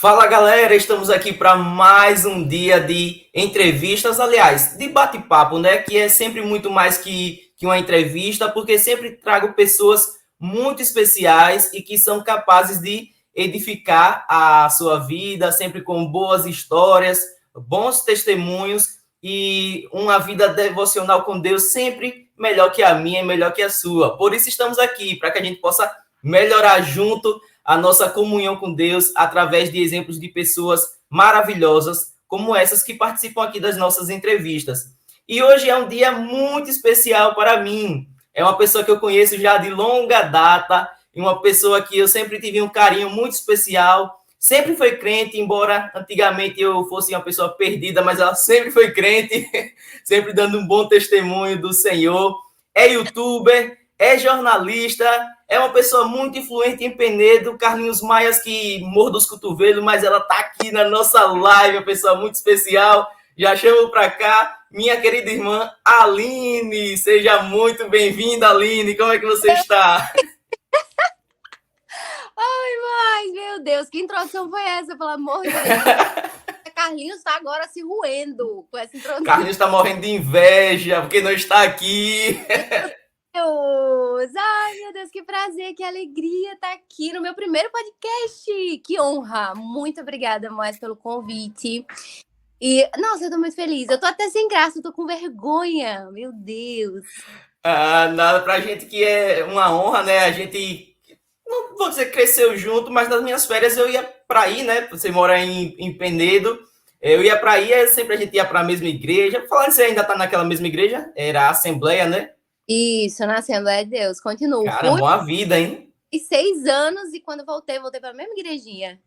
Fala galera, estamos aqui para mais um dia de entrevistas, aliás, de bate-papo, né? Que é sempre muito mais que uma entrevista, porque sempre trago pessoas muito especiais e que são capazes de edificar a sua vida, sempre com boas histórias, bons testemunhos e uma vida devocional com Deus sempre melhor que a minha e melhor que a sua. Por isso estamos aqui, para que a gente possa melhorar junto a nossa comunhão com Deus através de exemplos de pessoas maravilhosas como essas que participam aqui das nossas entrevistas. E hoje é um dia muito especial para mim. É uma pessoa que eu conheço já de longa data, e uma pessoa que eu sempre tive um carinho muito especial. Sempre foi crente, embora antigamente eu fosse uma pessoa perdida, mas ela sempre foi crente, sempre dando um bom testemunho do Senhor. É youtuber, é jornalista, é uma pessoa muito influente em Penedo, Carlinhos Maias, que morda os cotovelos, mas ela tá aqui na nossa live, uma pessoa muito especial. Já chamo para cá minha querida irmã Aline. Seja muito bem-vinda, Aline. Como é que você está? Ai, mas, meu Deus, que introdução foi essa, pelo amor de Deus? Carlinhos está agora se roendo com essa introdução. Carlinhos está morrendo de inveja porque não está aqui. Ai, meu Deus, que prazer, que alegria estar aqui no meu primeiro podcast. Que honra. Muito obrigada, Moés, pelo convite. E, nossa, eu tô muito feliz. Eu tô até sem graça, eu tô com vergonha. Meu Deus. Nada pra gente que é uma honra, né? A gente, não vou dizer que cresceu junto, mas nas minas férias eu ia para aí, né? Você mora em Penedo, eu ia para aí, sempre a gente ia para a mesma igreja. Falando, você ainda tá naquela mesma igreja? Era a Assembleia, né? Isso, na Assembleia de Deus. Continuo. Caramba, Fui uma vida, hein? 6 anos e quando voltei para a mesma igrejinha.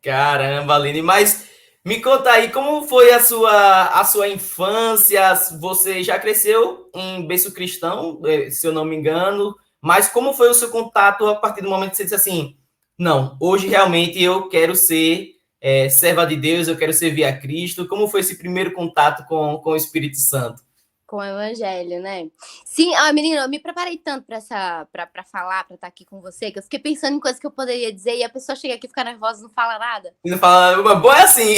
Caramba, Aline, mas me conta aí, como foi a sua infância? Você já cresceu em berço cristão, se eu não me engano, mas como foi o seu contato a partir do momento que você disse assim, não, hoje realmente eu quero ser serva de Deus, eu quero servir a Cristo. Como foi esse primeiro contato com o Espírito Santo? Com o evangelho, né? Sim, menina, eu me preparei tanto para falar, para estar aqui com você, que eu fiquei pensando em coisas que eu poderia dizer e a pessoa chega aqui, fica nervosa, não fala nada. E não fala, bom é assim.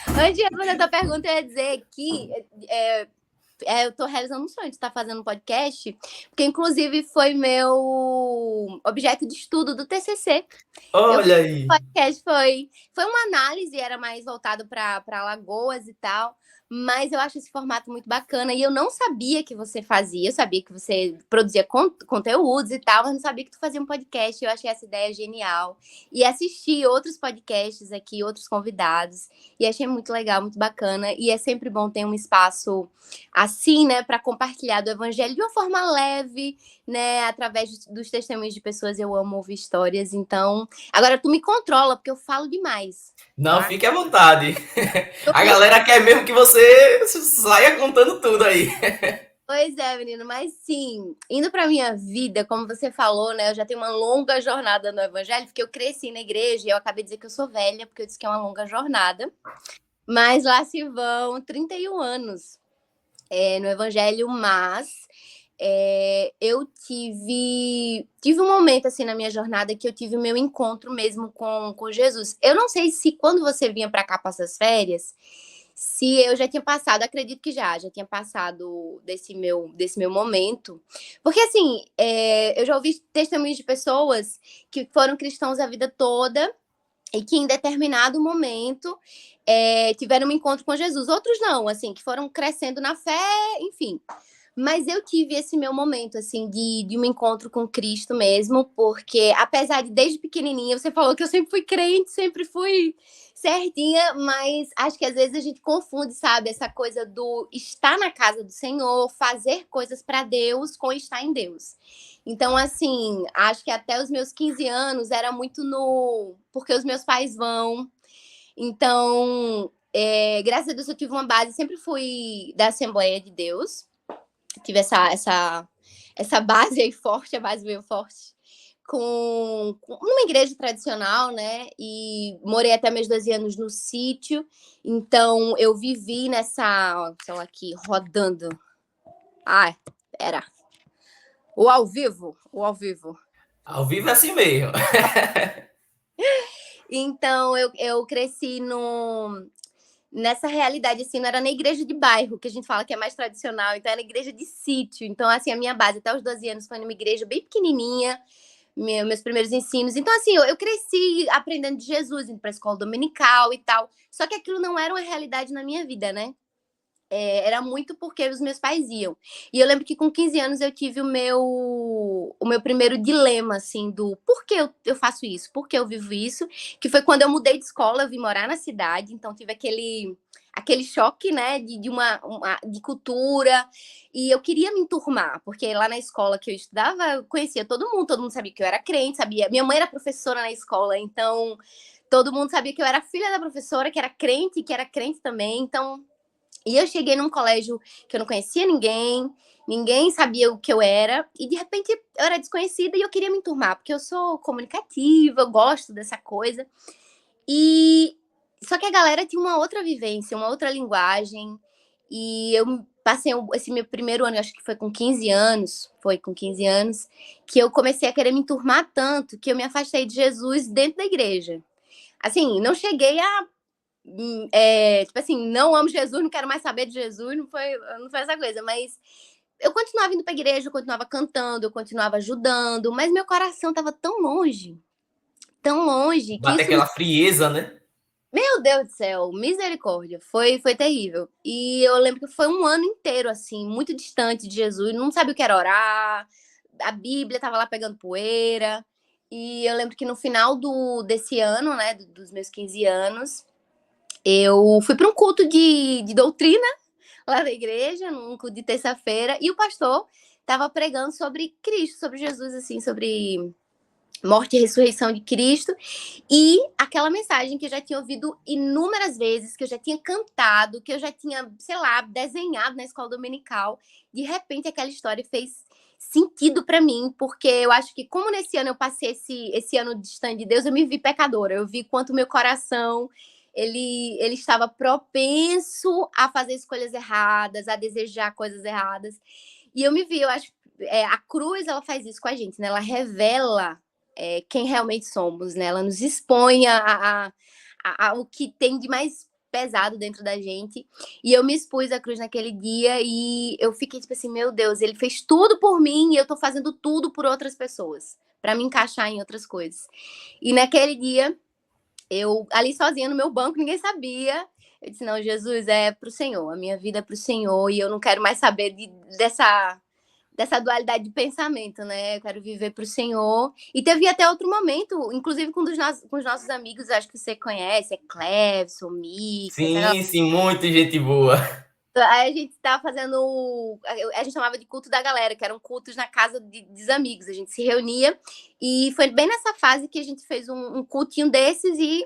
Antes de responder a tua pergunta, eu ia dizer que eu tô realizando um sonho de estar fazendo um podcast, porque inclusive foi meu objeto de estudo do TCC. Eu fiz Olha um aí. podcast, foi uma análise, era mais voltado para Lagoas e tal, mas eu acho esse formato muito bacana e eu não sabia que você fazia, eu sabia que você produzia conteúdos e tal, mas não sabia que tu fazia um podcast, eu achei essa ideia genial. E assisti outros podcasts aqui, outros convidados, e achei muito legal, muito bacana, e é sempre bom ter um espaço assim, né, para compartilhar do evangelho de uma forma leve, né, através dos testemunhos de pessoas. Eu amo ouvir histórias, então agora tu me controla, porque eu falo demais, Não, tá? fique à vontade. A galera quer mesmo que você saia contando tudo aí. Pois é, menino, mas sim, indo para minha vida, como você falou, né, eu já tenho uma longa jornada no evangelho, porque eu cresci na igreja e eu acabei de dizer que eu sou velha, porque eu disse que é uma longa jornada, mas lá se vão 31 anos no evangelho, mas eu tive um momento assim na minha jornada que eu tive o meu encontro mesmo com Jesus. Eu não sei se quando você vinha para cá passar as férias, se eu já tinha passado, acredito que já tinha passado desse meu momento. Porque assim, eu já ouvi testemunhos de pessoas que foram cristãos a vida toda e que em determinado momento tiveram um encontro com Jesus. Outros não, assim, que foram crescendo na fé, enfim. Mas eu tive esse meu momento, assim, de um encontro com Cristo mesmo, porque apesar de desde pequenininha, você falou que eu sempre fui crente, sempre fui certinha, mas acho que às vezes a gente confunde, sabe, essa coisa do estar na casa do Senhor, fazer coisas para Deus com estar em Deus. Então, assim, acho que até os meus 15 anos era muito no porque os meus pais vão. Então, graças a Deus eu tive uma base, sempre fui da Assembleia de Deus, tive essa base aí forte, a base veio forte, numa igreja tradicional, né? E morei até meus 12 anos no sítio, então eu vivi nessa, sei lá, aqui, rodando. Ai, era. O ao vivo. Ao vivo é assim mesmo. Então, eu cresci nessa realidade, assim, não era na igreja de bairro, que a gente fala que é mais tradicional, então era igreja de sítio. Então, assim, a minha base até os 12 anos foi numa igreja bem pequenininha, meus primeiros ensinos. Então, assim, eu cresci aprendendo de Jesus, indo para a escola dominical e tal. Só que aquilo não era uma realidade na minha vida, né? Era muito porque os meus pais iam. E eu lembro que com 15 anos eu tive o meu primeiro dilema, assim, do por que eu faço isso? Por que eu vivo isso? Que foi quando eu mudei de escola, eu vim morar na cidade, então tive aquele choque, né, de cultura, e eu queria me enturmar, porque lá na escola que eu estudava, eu conhecia todo mundo sabia que eu era crente, sabia, minha mãe era professora na escola, então todo mundo sabia que eu era filha da professora, que era crente também, então e eu cheguei num colégio que eu não conhecia ninguém, ninguém sabia o que eu era, e de repente eu era desconhecida e eu queria me enturmar, porque eu sou comunicativa, eu gosto dessa coisa. E só que a galera tinha uma outra vivência, uma outra linguagem, e eu passei esse meu primeiro ano, acho que foi com 15 anos, que eu comecei a querer me enturmar tanto que eu me afastei de Jesus dentro da igreja. Assim, não cheguei a tipo assim, não amo Jesus, não quero mais saber de Jesus, não foi essa coisa, mas eu continuava indo pra igreja, eu continuava cantando, eu continuava ajudando, mas meu coração tava tão longe, que Bate isso, aquela frieza, né? meu Deus do céu, misericórdia, foi terrível. E eu lembro que foi um ano inteiro, assim, muito distante de Jesus, não sabia o que era orar, a Bíblia tava lá pegando poeira, e eu lembro que no final desse ano, né, dos meus 15 anos, eu fui para um culto de doutrina lá na igreja, num culto de terça-feira, e o pastor estava pregando sobre Cristo, sobre Jesus, assim, sobre morte e ressurreição de Cristo, e aquela mensagem que eu já tinha ouvido inúmeras vezes, que eu já tinha cantado, que eu já tinha, sei lá, desenhado na escola dominical, de repente aquela história fez sentido para mim, porque eu acho que como nesse ano eu passei esse ano distante de Deus, eu me vi pecadora, eu vi quanto meu coração ele estava propenso a fazer escolhas erradas, a desejar coisas erradas. E eu me vi, eu acho, a cruz ela faz isso com a gente, né? Ela revela quem realmente somos, né? Ela nos expõe o que tem de mais pesado dentro da gente. E eu me expus à cruz naquele dia e eu fiquei tipo assim, meu Deus, ele fez tudo por mim e eu tô fazendo tudo por outras pessoas, para me encaixar em outras coisas. E naquele dia eu ali sozinha no meu banco, ninguém sabia. Eu disse, não, Jesus, é pro Senhor, a minha vida é pro Senhor, e eu não quero mais saber dessa dualidade de pensamento, né? Eu quero viver pro Senhor. E teve até outro momento, inclusive com os nossos amigos, acho que você conhece, é Clevson, Mica, Sim, sim, muita gente boa. aí a gente estava fazendo. A gente chamava de culto da galera, que eram cultos na casa dos amigos. A gente se reunia e foi bem nessa fase que a gente fez um cultinho desses e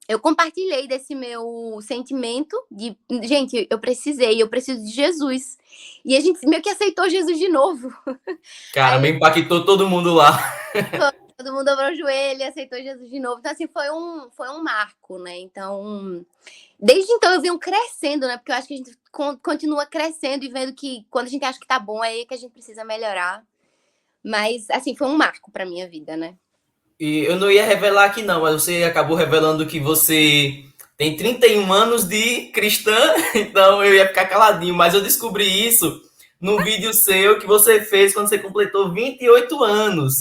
eu compartilhei desse meu sentimento de, gente, eu preciso de Jesus. E a gente meio que aceitou Jesus de novo. Caramba, Aí impactou todo mundo lá. todo mundo dobrou o joelho e aceitou Jesus de novo. Então, assim, foi um marco, né? Então, desde então eu venho crescendo, né? Porque eu acho que a gente continua crescendo e vendo que quando a gente acha que tá bom, é aí que a gente precisa melhorar. Mas, assim, foi um marco pra minha vida, né? E eu não ia revelar aqui não, mas você acabou revelando que você tem 31 anos de cristã, então eu ia ficar caladinho, mas eu descobri isso num vídeo seu que você fez quando você completou 28 anos.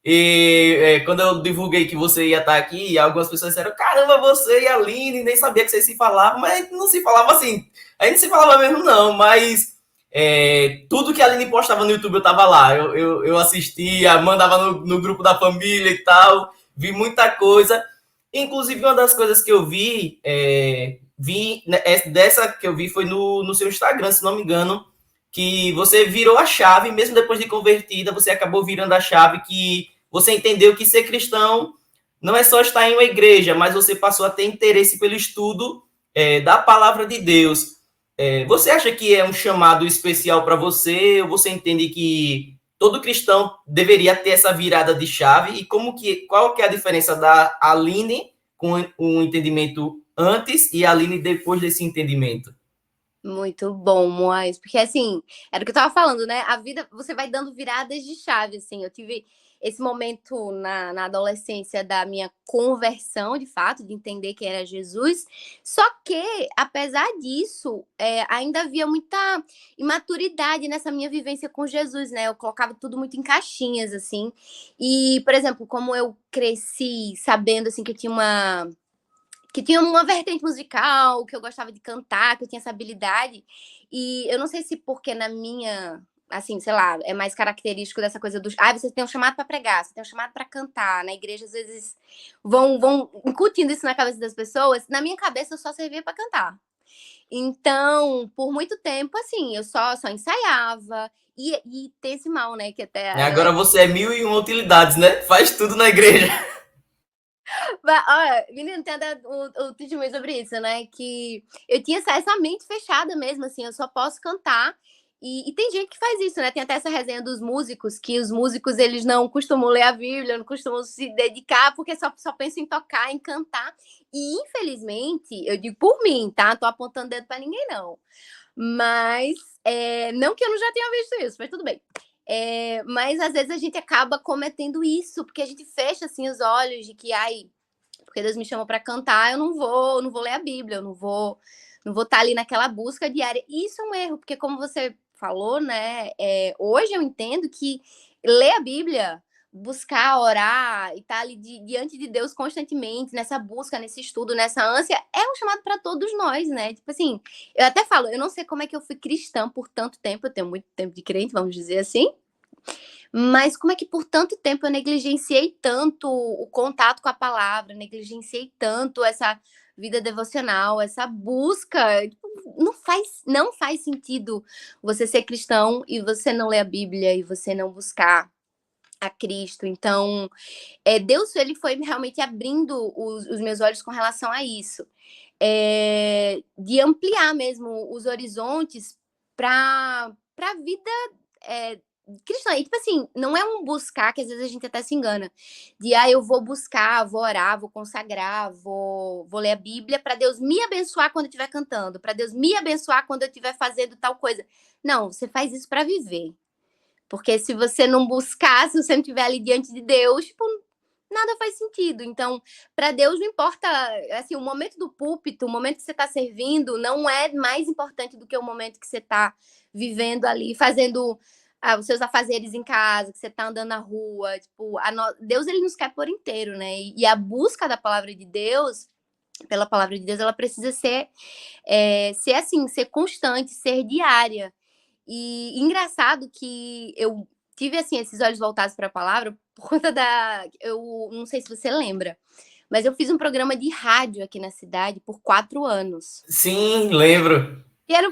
E quando eu divulguei que você ia estar aqui, algumas pessoas disseram, caramba, você e a Aline, nem sabia que vocês se falavam, mas a gente não se falava assim, a gente não se falava mesmo não, mas tudo que a Aline postava no YouTube eu tava lá, eu assistia, mandava no grupo da família e tal, vi muita coisa, inclusive uma das coisas que eu vi dessa que eu vi foi no seu Instagram, se não me engano, que você virou a chave, mesmo depois de convertida, você acabou virando a chave que você entendeu que ser cristão não é só estar em uma igreja, mas você passou a ter interesse pelo estudo da palavra de Deus. Você acha que é um chamado especial para você, ou você entende que todo cristão deveria ter essa virada de chave? E qual que é a diferença da Aline com o entendimento antes e a Aline depois desse entendimento? Muito bom, Moais. Porque, assim, era o que eu tava falando, né? A vida, você vai dando viradas de chave, assim. Eu tive esse momento na adolescência da minha conversão, de fato, de entender que era Jesus. Só que, apesar disso, ainda havia muita imaturidade nessa minha vivência com Jesus, né? Eu colocava tudo muito em caixinhas, assim. E, por exemplo, como eu cresci sabendo, assim, que tinha uma vertente musical, que eu gostava de cantar, que eu tinha essa habilidade. E eu não sei se porque na minha, assim, sei lá, é mais característico dessa coisa dos. Ah, você tem um chamado para pregar, você tem um chamado para cantar. Na igreja, às vezes, vão incutindo isso na cabeça das pessoas. Na minha cabeça, eu só servia para cantar. Então, por muito tempo, assim, eu só ensaiava. E tem esse mal, né? Que até a Agora galera. você é 1.001 utilidades, né? Faz tudo na igreja. Olha, menino, tem até o testemunho sobre isso, né? Que eu tinha essa mente fechada mesmo, assim, eu só posso cantar. E tem gente que faz isso, né? Tem até essa resenha dos músicos, que os músicos eles não costumam ler a Bíblia, não costumam se dedicar, porque só pensam em tocar, em cantar. E infelizmente, eu digo por mim, tá? Tô apontando dedo pra ninguém, não. Mas, não que eu não já tenha visto isso, mas tudo bem. Mas às vezes a gente acaba cometendo isso, porque a gente fecha assim os olhos de que, ai, porque Deus me chamou para cantar, eu não vou ler a Bíblia, eu não vou estar ali naquela busca diária. E isso é um erro, porque como você falou, né? Hoje eu entendo que ler a Bíblia, buscar, orar e estar ali diante de Deus constantemente, nessa busca, nesse estudo, nessa ânsia, é um chamado para todos nós, né? Tipo assim, eu até falo, eu não sei como é que eu fui cristã por tanto tempo, eu tenho muito tempo de crente, vamos dizer assim, mas como é que por tanto tempo eu negligenciei tanto o contato com a palavra, negligenciei tanto essa vida devocional, essa busca? Tipo, não faz sentido você ser cristão e você não ler a Bíblia e você não buscar a Cristo. Então, Deus ele foi realmente abrindo os meus olhos com relação a isso, de ampliar mesmo os horizontes para a vida cristã. E, tipo assim, não é um buscar que às vezes a gente até se engana. De, eu vou buscar, vou orar, vou consagrar, vou ler a Bíblia para Deus me abençoar quando eu estiver cantando, para Deus me abençoar quando eu estiver fazendo tal coisa. Não, você faz isso para viver. Porque se você não buscar, se você não estiver ali diante de Deus, tipo, nada faz sentido. Então, para Deus não importa, assim, o momento do púlpito, o momento que você está servindo, não é mais importante do que o momento que você está vivendo ali, fazendo os seus afazeres em casa, que você está andando na rua. Tipo, Deus ele nos quer por inteiro, né? E a busca da palavra de Deus, pela palavra de Deus, ela precisa ser assim, ser constante, ser diária. E engraçado que eu tive assim esses olhos voltados para a palavra por conta eu não sei se você lembra, mas eu fiz um programa de rádio aqui na cidade por 4 anos. Sim, lembro. E era um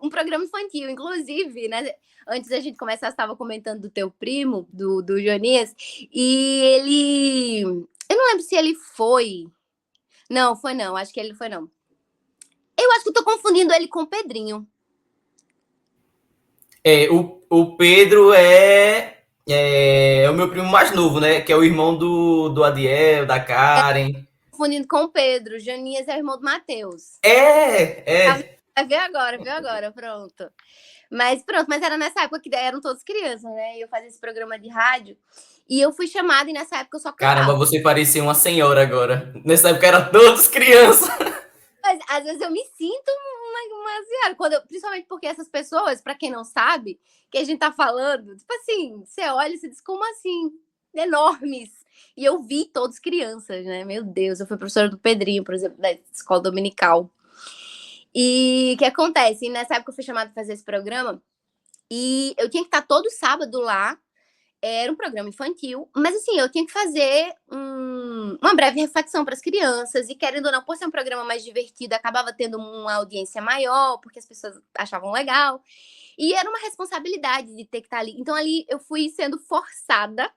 programa infantil, inclusive, né? Antes da gente começar, você estava comentando do teu primo, do Jonias, e ele. Eu não lembro se ele foi. Não, foi não, acho que ele foi não. Eu acho que eu tô confundindo ele com o Pedrinho. O Pedro é o meu primo mais novo, né? Que é o irmão do Adiel, da Karen. Confundindo com o Pedro. Janias é o irmão do Matheus. É. Vê agora, pronto. Mas era nessa época que eram todos crianças, né? E eu fazia esse programa de rádio. E eu fui chamada e nessa época eu só Caramba, cantava. você parecia uma senhora agora. Nessa época era todos crianças. Mas às vezes eu me sinto uma senhora. Principalmente porque essas pessoas, para quem não sabe, que a gente tá falando, tipo assim, você olha e se diz, como assim? Enormes. E eu vi todos crianças, né? Meu Deus, eu fui professora do Pedrinho, por exemplo, da escola dominical. E o que acontece? Nessa época eu fui chamada para fazer esse programa e eu tinha que estar todo sábado lá. Era um programa infantil, mas assim, eu tinha que fazer uma breve reflexão para as crianças, e querendo ou não, por ser um programa mais divertido, acabava tendo uma audiência maior, porque as pessoas achavam legal. E era uma responsabilidade de ter que estar ali. Então, ali eu fui sendo forçada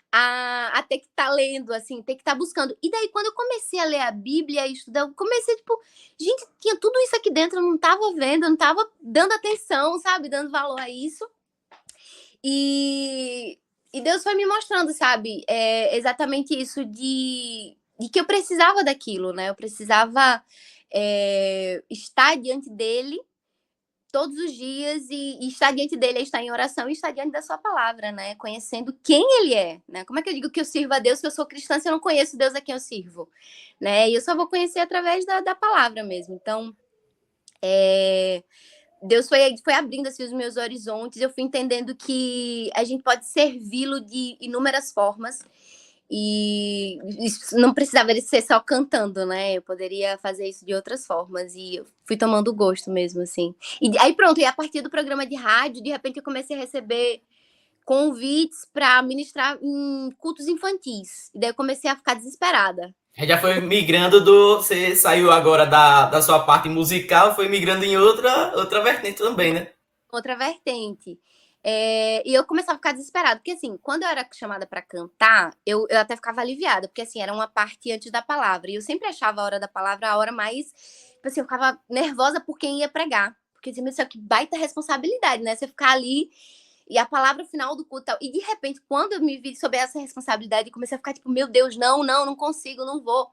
a ter que estar lendo, assim, ter que estar buscando. E daí, quando eu comecei a ler a Bíblia e estudar, eu comecei, tipo, gente, tinha tudo isso aqui dentro, eu não estava vendo, eu não estava dando atenção, sabe, dando valor a isso. E Deus foi me mostrando, sabe, exatamente isso de que eu precisava daquilo, né? Eu precisava estar diante dele todos os dias e estar diante dele é estar em oração e estar diante da sua palavra, né? Conhecendo quem ele é, né? Como é que eu digo que eu sirvo a Deus, que eu sou cristã, se eu não conheço Deus a quem eu sirvo, né? E eu só vou conhecer através da palavra mesmo. Então, Deus foi abrindo assim, os meus horizontes, eu fui entendendo que a gente pode servi-lo de inúmeras formas, e isso não precisava de ser só cantando, né? Eu poderia fazer isso de outras formas, e eu fui tomando gosto mesmo, assim. E aí pronto, e a partir do programa de rádio, de repente eu comecei a receber convites para ministrar em cultos infantis, e daí eu comecei a ficar desesperada. Já foi migrando Você saiu agora da sua parte musical, foi migrando em outra vertente também, né? Outra vertente. E eu começava a ficar desesperada, porque assim, quando eu era chamada para cantar, eu até ficava aliviada, porque assim, era uma parte antes da palavra, e eu sempre achava a hora da palavra a hora mais, tipo assim, eu ficava nervosa por quem ia pregar, porque assim, meu Deus, que baita responsabilidade, né, você ficar ali, e a palavra final do culto, e de repente, quando eu me vi sob essa responsabilidade, comecei a ficar tipo, meu Deus, não consigo, não vou.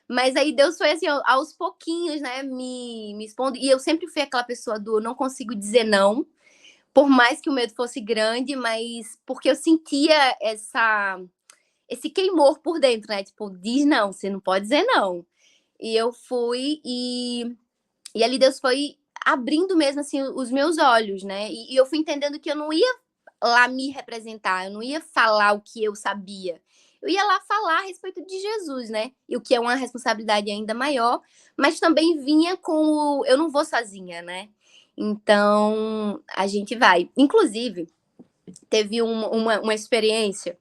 Mas aí Deus foi assim, aos pouquinhos, né, me expondo, e eu sempre fui aquela pessoa do não consigo dizer não, por mais que o medo fosse grande, mas porque eu sentia esse queimor por dentro, né? Tipo, diz não, você não pode dizer não. E eu fui e ali Deus foi abrindo mesmo assim os meus olhos, né? E eu fui entendendo que eu não ia lá me representar, eu não ia falar o que eu sabia. Eu ia lá falar a respeito de Jesus, né? E o que é uma responsabilidade ainda maior, mas também vinha com o eu não vou sozinha, né? Então, a gente vai. Inclusive, teve uma experiência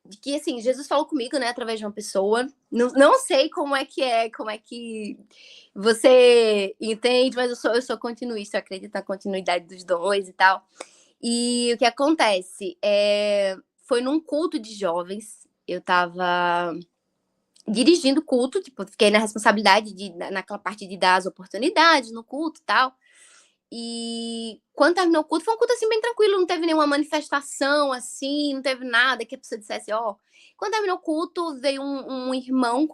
de que, assim, Jesus falou comigo, né, através de uma pessoa. Não sei como é que você entende, mas eu sou continuista, eu acredito na continuidade dos dons e tal. E o que acontece? Foi num culto de jovens, eu estava dirigindo o culto, tipo, fiquei na responsabilidade naquela parte de dar as oportunidades no culto e tal. E quando terminou o culto, foi um culto assim bem tranquilo, não teve nenhuma manifestação assim, não teve nada que a pessoa dissesse, ó. Quando terminou o culto, veio um irmão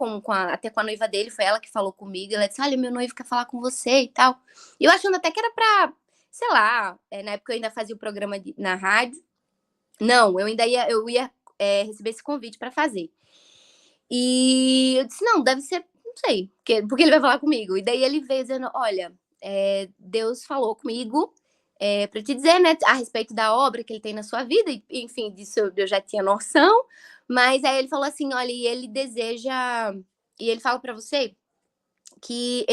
até com a noiva dele, foi ela que falou comigo, ela disse, olha, meu noivo quer falar com você e tal. E eu achando até que era pra, sei lá, na época eu ainda fazia o programa na rádio. Não, eu ia receber esse convite pra fazer. E eu disse, não, deve ser, não sei, porque ele vai falar comigo. E daí ele veio dizendo, olha, Deus falou comigo para te dizer, né, a respeito da obra que ele tem na sua vida, e, enfim, disso eu já tinha noção, mas aí ele falou assim, olha, e ele deseja, e ele fala para você que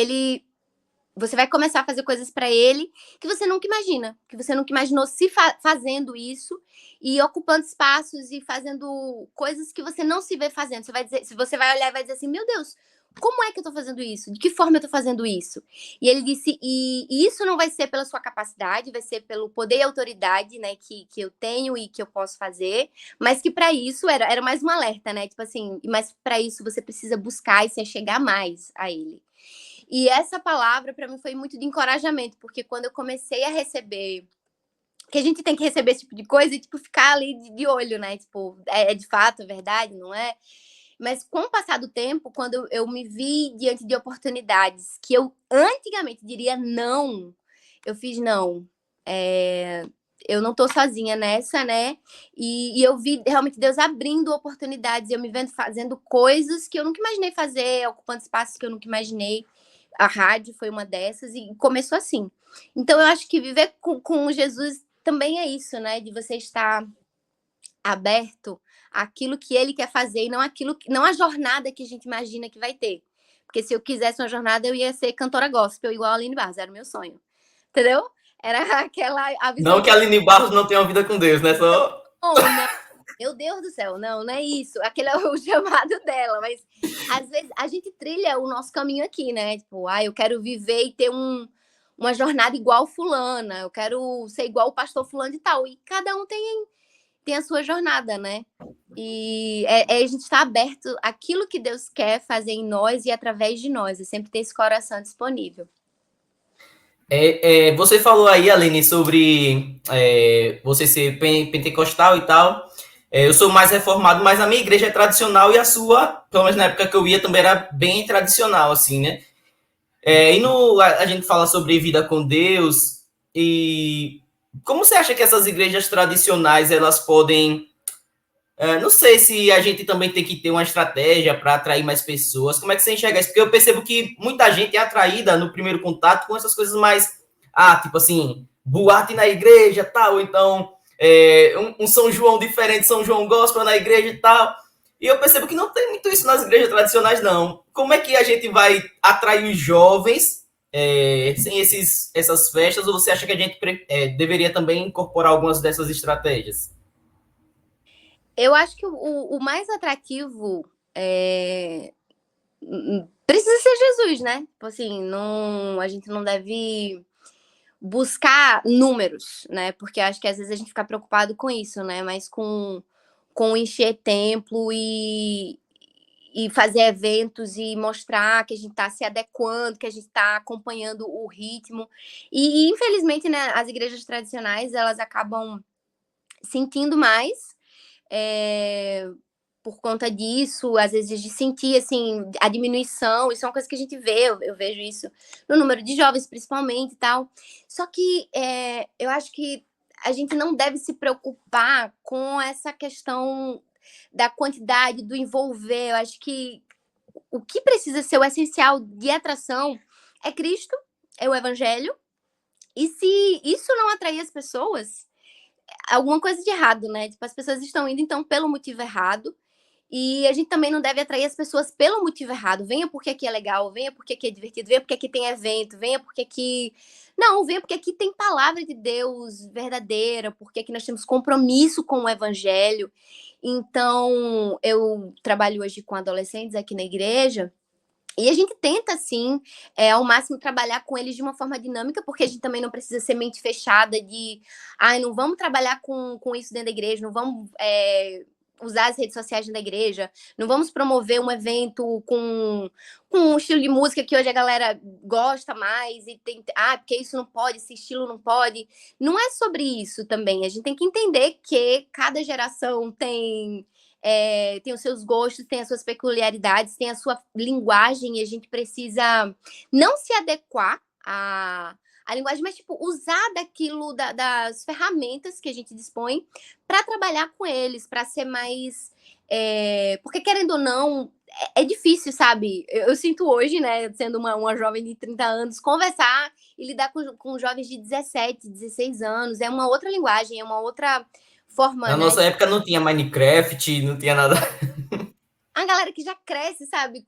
você vai começar a fazer coisas para ele que você nunca imagina, que você nunca imaginou se fazendo isso e ocupando espaços e fazendo coisas que você não se vê fazendo. Você vai dizer, se você vai olhar e vai dizer assim, meu Deus, como é que eu tô fazendo isso? De que forma eu tô fazendo isso? E ele disse, e isso não vai ser pela sua capacidade, vai ser pelo poder e autoridade, né, que eu tenho e que eu posso fazer, mas que para isso era mais um alerta, né? Tipo assim, mas para isso você precisa buscar e se chegar mais a ele. E essa palavra para mim foi muito de encorajamento, porque quando eu comecei a receber, que a gente tem que receber esse tipo de coisa e tipo ficar ali de olho, né? Tipo, de fato, é verdade, não é? Mas com o passar do tempo, quando eu me vi diante de oportunidades que eu antigamente diria não, eu fiz não. Eu não tô sozinha nessa, né? E eu vi realmente Deus abrindo oportunidades, eu me vendo fazendo coisas que eu nunca imaginei fazer, ocupando espaços que eu nunca imaginei. A rádio foi uma dessas e começou assim. Então eu acho que viver com Jesus também é isso, né? De você estar aberto àquilo que ele quer fazer e não a jornada que a gente imagina que vai ter. Porque se eu quisesse uma jornada, eu ia ser cantora gospel, igual a Aline Barros, era o meu sonho. Entendeu? Era aquela a visão. Não que a Aline Barros não tenha uma vida com Deus, né? Só. Não. Meu Deus do céu, não é isso. Aquele é o chamado dela, mas às vezes a gente trilha o nosso caminho aqui, né? Tipo, eu quero viver e ter uma jornada igual fulana, eu quero ser igual o pastor fulano e tal. E cada um tem a sua jornada, né? E a gente está aberto àquilo que Deus quer fazer em nós e através de nós. É sempre ter esse coração disponível. Você falou aí, Aline, sobre você ser pentecostal e tal. Eu sou mais reformado, mas a minha igreja é tradicional e a sua, pelo menos na época que eu ia, também era bem tradicional, assim, né? A gente fala sobre vida com Deus, e como você acha que essas igrejas tradicionais elas podem. Não sei se a gente também tem que ter uma estratégia para atrair mais pessoas. Como é que você enxerga isso? Porque eu percebo que muita gente é atraída no primeiro contato com essas coisas mais. Tipo assim, boate na igreja, tal, ou então um São João diferente, São João gospel na igreja e tal. E eu percebo que não tem muito isso nas igrejas tradicionais, não. Como é que a gente vai atrair os jovens sem essas festas? Ou você acha que a gente deveria também incorporar algumas dessas estratégias? Eu acho que o mais atrativo precisa ser Jesus, né? Tipo assim, não, a gente não deve buscar números, né? Porque acho que às vezes a gente fica preocupado com isso, né? Mas com encher templo e fazer eventos e mostrar que a gente está se adequando, que a gente está acompanhando o ritmo. Infelizmente, né, as igrejas tradicionais, elas acabam sentindo mais por conta disso, às vezes de sentir assim a diminuição, isso é uma coisa que a gente vê, eu vejo isso no número de jovens principalmente e tal. Só que eu acho que a gente não deve se preocupar com essa questão da quantidade, do envolver. Eu acho que o que precisa ser o essencial de atração é Cristo, é o Evangelho. E se isso não atrair as pessoas, alguma coisa de errado, né? Tipo, as pessoas estão indo então pelo motivo errado. E a gente também não deve atrair as pessoas pelo motivo errado. Venha porque aqui é legal, venha porque aqui é divertido, venha porque aqui tem evento, venha porque aqui. Não, venha porque aqui tem palavra de Deus verdadeira, porque aqui nós temos compromisso com o evangelho. Então, eu trabalho hoje com adolescentes aqui na igreja. E a gente tenta, assim, ao máximo trabalhar com eles de uma forma dinâmica, porque a gente também não precisa ser mente fechada de, não vamos trabalhar com isso dentro da igreja, não vamos usar as redes sociais da igreja, não vamos promover um evento com um estilo de música que hoje a galera gosta mais, e tem, porque isso não pode, esse estilo não pode. Não é sobre isso também, a gente tem que entender que cada geração tem os seus gostos, tem as suas peculiaridades, tem a sua linguagem, e a gente precisa não se adequar a linguagem, mas tipo, usar daquilo, das ferramentas que a gente dispõe para trabalhar com eles, para ser mais. Porque, querendo ou não, é difícil, sabe? Eu sinto hoje, né, sendo uma jovem de 30 anos, conversar e lidar com jovens de 17, 16 anos. É uma outra linguagem, é uma outra forma, Na né? nossa época não tinha Minecraft, não tinha nada. A galera que já cresce, sabe,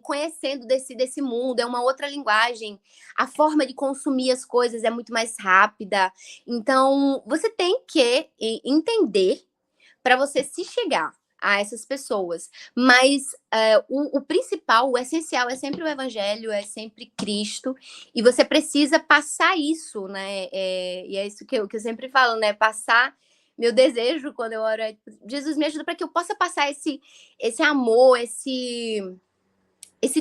conhecendo desse mundo, é uma outra linguagem. A forma de consumir as coisas é muito mais rápida. Então, você tem que entender para você se chegar a essas pessoas. Mas o principal, o essencial é sempre o evangelho, é sempre Cristo. E você precisa passar isso, né? E é isso que eu sempre falo, né? Passar meu desejo quando eu oro é, Jesus, me ajuda para que eu possa passar esse amor, esse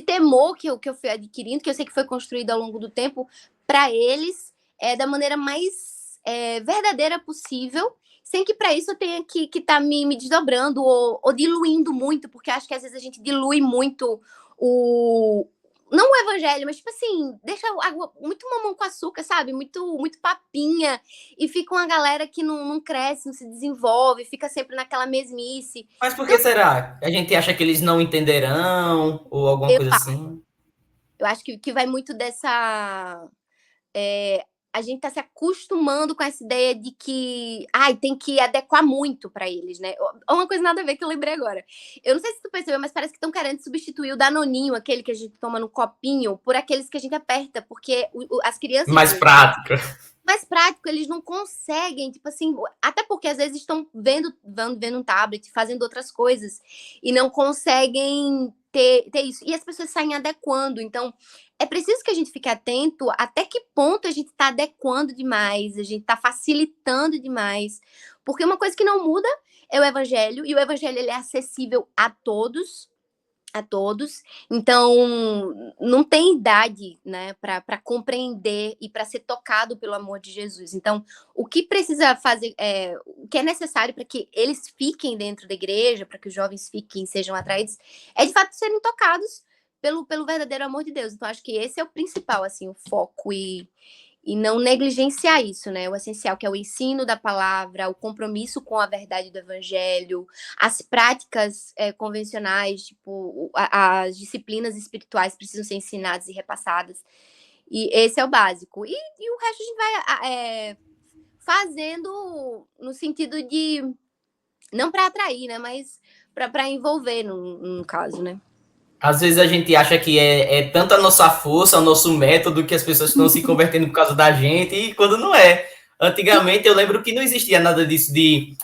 temor que eu fui adquirindo, que eu sei que foi construído ao longo do tempo, para eles da maneira mais verdadeira possível, sem que para isso eu tenha que estar me desdobrando ou diluindo muito, porque acho que às vezes a gente dilui muito não o evangelho, mas tipo assim, deixa água, muito mamão com açúcar, sabe? Muito papinha, e fica uma galera que não cresce, não se desenvolve, fica sempre naquela mesmice. Mas por Então, que será? A gente acha que eles não entenderão ou alguma eu, coisa assim? eu acho que vai muito dessa. A gente está se acostumando com essa ideia de que tem que adequar muito para eles, né? Uma coisa nada a ver que eu lembrei agora. Eu não sei se tu percebeu, mas parece que estão querendo substituir o Danoninho, aquele que a gente toma no copinho, por aqueles que a gente aperta, porque as crianças Mais prática. mais prático, eles não conseguem, tipo assim, até porque às vezes estão vendo um tablet, fazendo outras coisas, e não conseguem ter isso. E as pessoas saem adequando. Então, é preciso que a gente fique atento até que ponto a gente está adequando demais, a gente está facilitando demais. Porque uma coisa que não muda é o evangelho, e o evangelho ele é acessível a todos. Então, não tem idade, né, para compreender e para ser tocado pelo amor de Jesus. Então, o que precisa fazer, o que é necessário para que eles fiquem dentro da igreja, para que os jovens fiquem, sejam atraídos, é de fato serem tocados pelo verdadeiro amor de Deus. Então, acho que esse é o principal, assim, o foco e não negligenciar isso, né? O essencial, que é o ensino da palavra, o compromisso com a verdade do evangelho, as práticas convencionais, tipo, as disciplinas espirituais precisam ser ensinadas e repassadas. E esse é o básico. E o resto a gente vai fazendo no sentido de, não para atrair, né? Mas para envolver, no caso, né? Às vezes a gente acha que é tanta nossa força, o nosso método, que as pessoas estão se convertendo por causa da gente, e quando não é. Antigamente eu lembro que não existia nada disso de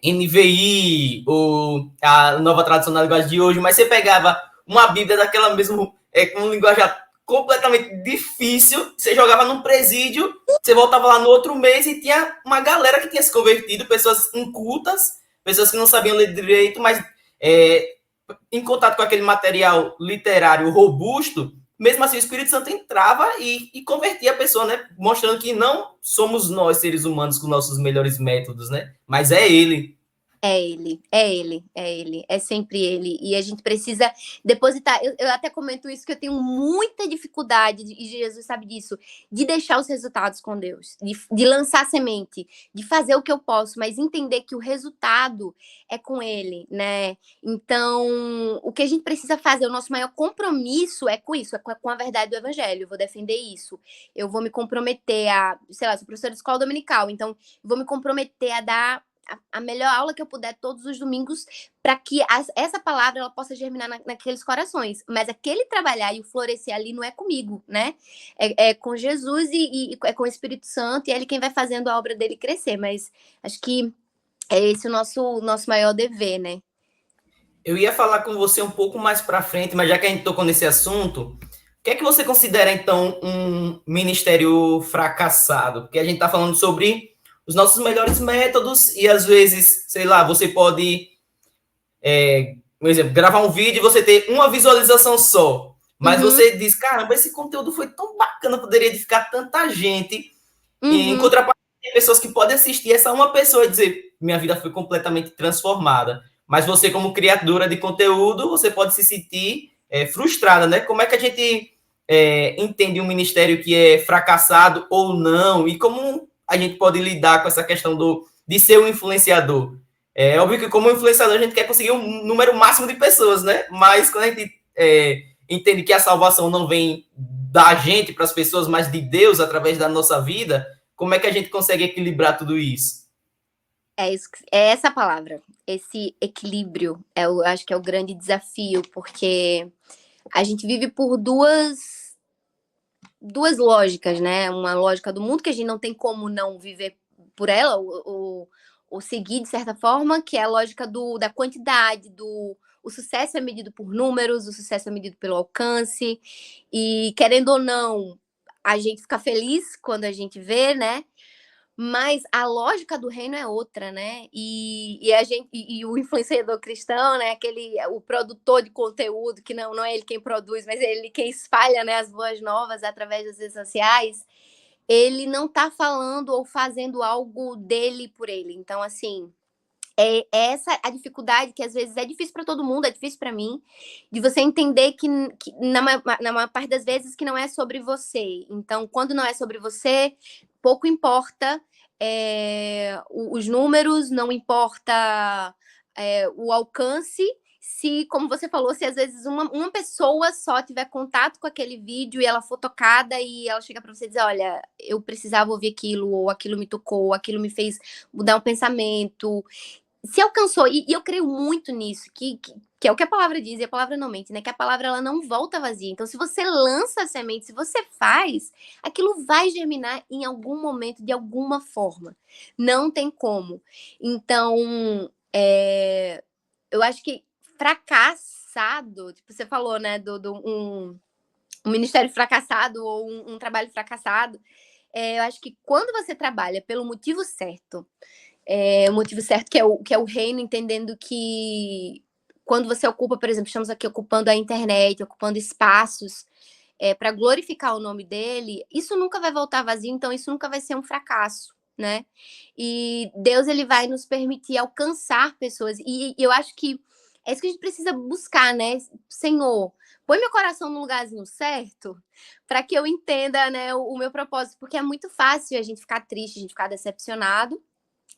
NVI ou a nova tradução da linguagem de hoje, mas você pegava uma Bíblia daquela mesmo, com uma linguagem completamente difícil, você jogava num presídio, você voltava lá no outro mês e tinha uma galera que tinha se convertido, pessoas incultas, pessoas que não sabiam ler direito, mas em contato com aquele material literário robusto, mesmo assim o Espírito Santo entrava e convertia a pessoa, né? Mostrando que não somos nós, seres humanos, com nossos melhores métodos, né? Mas é ele. É ele, é ele, é ele, é sempre ele. E a gente precisa depositar. Eu até comento isso, que eu tenho muita dificuldade, e Jesus sabe disso, de deixar os resultados com Deus, de lançar semente, de fazer o que eu posso, mas entender que o resultado é com ele, né? Então, o que a gente precisa fazer, o nosso maior compromisso é com isso, é com a verdade do evangelho. Eu vou defender isso. Eu vou me comprometer sei lá, sou professora de escola dominical, então eu vou me comprometer a dar a melhor aula que eu puder todos os domingos, para que essa palavra ela possa germinar naqueles corações. Mas aquele trabalhar e o florescer ali não é comigo, né? É com Jesus e é com o Espírito Santo, e é ele quem vai fazendo a obra dele crescer. Mas acho que é esse o nosso maior dever, né? Eu ia falar com você um pouco mais para frente, mas já que a gente tocou nesse assunto, o que é que você considera, então, um ministério fracassado? Porque a gente está falando sobre os nossos melhores métodos e, às vezes, sei lá, você pode, por exemplo, gravar um vídeo e você ter uma visualização só. Mas você diz, caramba, esse conteúdo foi tão bacana, poderia edificar tanta gente. E, em contrapartida, tem pessoas que podem assistir essa uma pessoa e dizer, minha vida foi completamente transformada. Mas você, como criadora de conteúdo, você pode se sentir frustrada, né? Como é que a gente entende um ministério que é fracassado ou não? E como a gente pode lidar com essa questão de ser um influenciador? É óbvio que, como influenciador, a gente quer conseguir um número máximo de pessoas, né? Mas quando a gente entende que a salvação não vem da gente para as pessoas, mas de Deus através da nossa vida, como é que a gente consegue equilibrar tudo isso? É essa palavra, esse equilíbrio, eu acho que é o grande desafio, porque a gente vive por duas lógicas, né? Uma lógica do mundo que a gente não tem como não viver por ela, ou seguir de certa forma, que é a lógica da quantidade, o sucesso é medido por números, o sucesso é medido pelo alcance, e querendo ou não, a gente fica feliz quando a gente vê, né? Mas a lógica do reino é outra, né? E a gente e o influenciador cristão, né? O produtor de conteúdo, que não é ele quem produz, mas é ele quem espalha, né, as boas novas através das redes sociais. Ele não está falando ou fazendo algo dele por ele. Então, assim, é essa a dificuldade, que às vezes é difícil para todo mundo, é difícil para mim, de você entender que na maior parte das vezes que não é sobre você. Então, quando não é sobre você, pouco importa os números, não importa o alcance, se, como você falou, se às vezes uma pessoa só tiver contato com aquele vídeo e ela for tocada e ela chega para você dizer, olha, eu precisava ouvir aquilo, ou aquilo me tocou, ou aquilo me fez mudar um pensamento. Se alcançou, e eu creio muito nisso, que é o que a palavra diz, e a palavra não mente, né? Que a palavra ela não volta vazia. Então, se você lança a semente, se você faz, aquilo vai germinar em algum momento, de alguma forma. Não tem como. Então, eu acho que fracassado, tipo, você falou, né, um ministério fracassado ou um trabalho fracassado. Eu acho que quando você trabalha pelo motivo certo, o motivo certo que é o reino, entendendo que quando você ocupa, por exemplo, estamos aqui ocupando a internet, ocupando espaços para glorificar o nome dele, isso nunca vai voltar vazio, então isso nunca vai ser um fracasso, né? E Deus, ele vai nos permitir alcançar pessoas, e eu acho que É isso que a gente precisa buscar, né? Senhor, põe meu coração no lugarzinho certo para que eu entenda, né, o meu propósito, porque é muito fácil a gente ficar triste, a gente ficar decepcionado,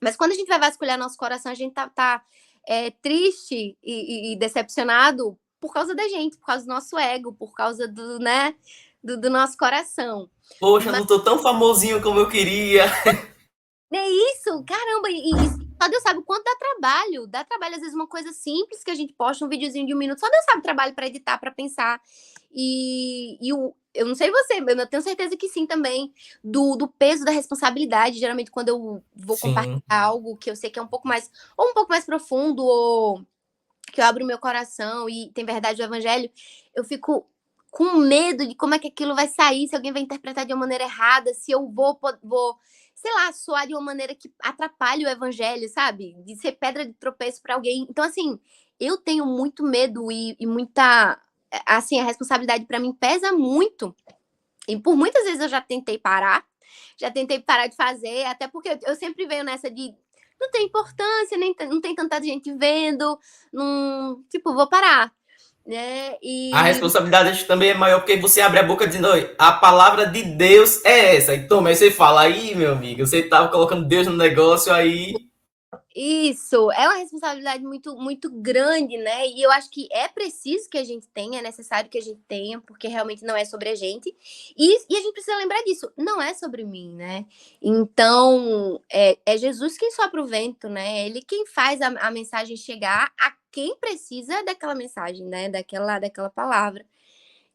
mas quando a gente vai vasculhar nosso coração, a gente tá triste e decepcionado por causa da gente, por causa do nosso ego, por causa do, né, do nosso coração. Poxa, Mas não tô tão famosinho como eu queria. é isso, caramba, e só Deus sabe o quanto dá trabalho, às vezes uma coisa simples que a gente posta, um videozinho de 1 minuto, só Deus sabe o trabalho para editar, para pensar, eu não sei você, mas eu tenho certeza que sim também, do peso da responsabilidade, geralmente quando eu vou compartilhar Sim. algo que eu sei que é um pouco mais profundo, ou que eu abro o meu coração e tem verdade do evangelho, eu fico com medo de como é que aquilo vai sair, se alguém vai interpretar de uma maneira errada, se eu vou sei lá, soar de uma maneira que atrapalhe o evangelho, sabe? De ser pedra de tropeço para alguém. Então, assim, eu tenho muito medo e muita. Assim, a responsabilidade para mim pesa muito. E por muitas vezes eu já tentei parar de fazer, até porque eu sempre venho nessa de não tem importância, nem não tem tanta gente vendo, não, tipo, vou parar, né? A responsabilidade também é maior porque você abre a boca dizendo, "Oi, a palavra de Deus é essa." E toma, aí você fala, aí, meu amigo, você tava colocando Deus no negócio aí. Isso, é uma responsabilidade muito, muito grande, né? E eu acho que é preciso que a gente tenha, é necessário que a gente tenha, porque realmente não é sobre a gente. E a gente precisa lembrar disso, não é sobre mim, né? Então, é Jesus quem sopra o vento, né? Ele quem faz a mensagem chegar a quem precisa daquela mensagem, né? Daquela palavra.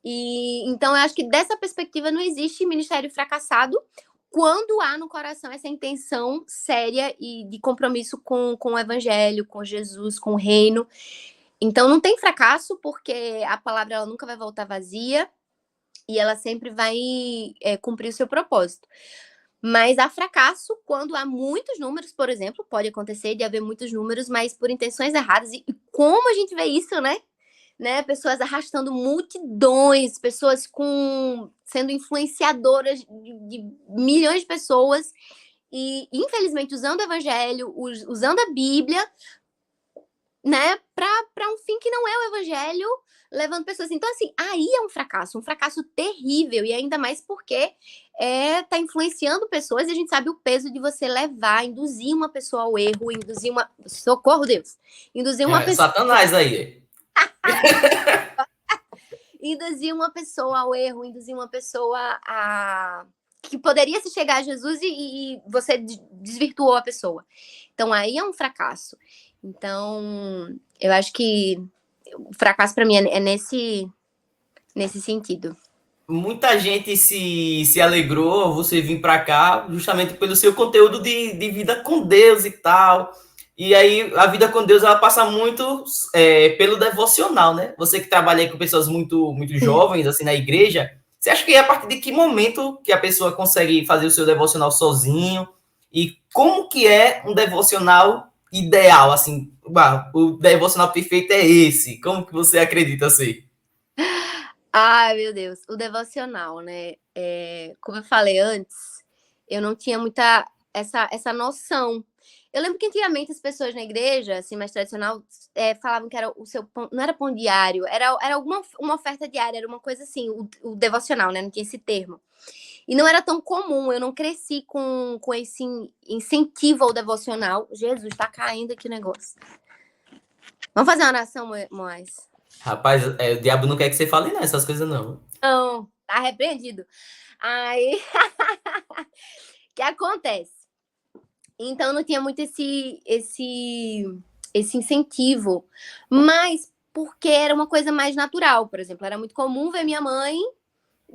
E então eu acho que dessa perspectiva não existe ministério fracassado quando há no coração essa intenção séria e de compromisso com o evangelho, com Jesus, com o reino. Então não tem fracasso, porque a palavra ela nunca vai voltar vazia e ela sempre vai cumprir o seu propósito. Mas há fracasso quando há muitos números, por exemplo, pode acontecer de haver muitos números, mas por intenções erradas. E como a gente vê isso, né? Pessoas arrastando multidões, pessoas sendo influenciadoras de milhões de pessoas e, infelizmente, usando o evangelho, usando a Bíblia, né, para um fim que não é o evangelho, levando pessoas. Então, assim, aí é um fracasso terrível, e ainda mais porque tá influenciando pessoas, e a gente sabe o peso de você levar, induzir uma pessoa ao erro, induzir uma. Socorro, Deus! Induzir uma É, pessoa. Satanás aí. Induzir uma pessoa ao erro, induzir uma pessoa a que poderia se chegar a Jesus e você desvirtuou a pessoa. Então aí é um fracasso. Então eu acho que o fracasso para mim é nesse sentido. Muita gente se alegrou você vir para cá justamente pelo seu conteúdo de vida com Deus e tal. E aí a vida com Deus ela passa muito pelo devocional, né? Você que trabalha aí com pessoas muito jovens assim na igreja, você acha que é a partir de que momento que a pessoa consegue fazer o seu devocional sozinho? E como que é um devocional ideal assim? O devocional perfeito é esse? Como que você acredita ser? Ai, meu Deus, o devocional, né? Como eu falei antes, eu não tinha muita essa noção. Eu lembro que antigamente as pessoas na igreja, assim, mais tradicional, falavam que era o seu pão, não era pão diário, era alguma uma oferta diária, era uma coisa assim, o devocional, né? Não tinha esse termo. E não era tão comum, eu não cresci com esse incentivo ao devocional. Jesus, tá caindo aqui o negócio. Vamos fazer uma oração, Moés? Rapaz, o diabo não quer que você fale nessas coisas, não. Não, tá repreendido. Aí, o que acontece? Então, não tinha muito esse incentivo, mas porque era uma coisa mais natural, por exemplo, era muito comum ver minha mãe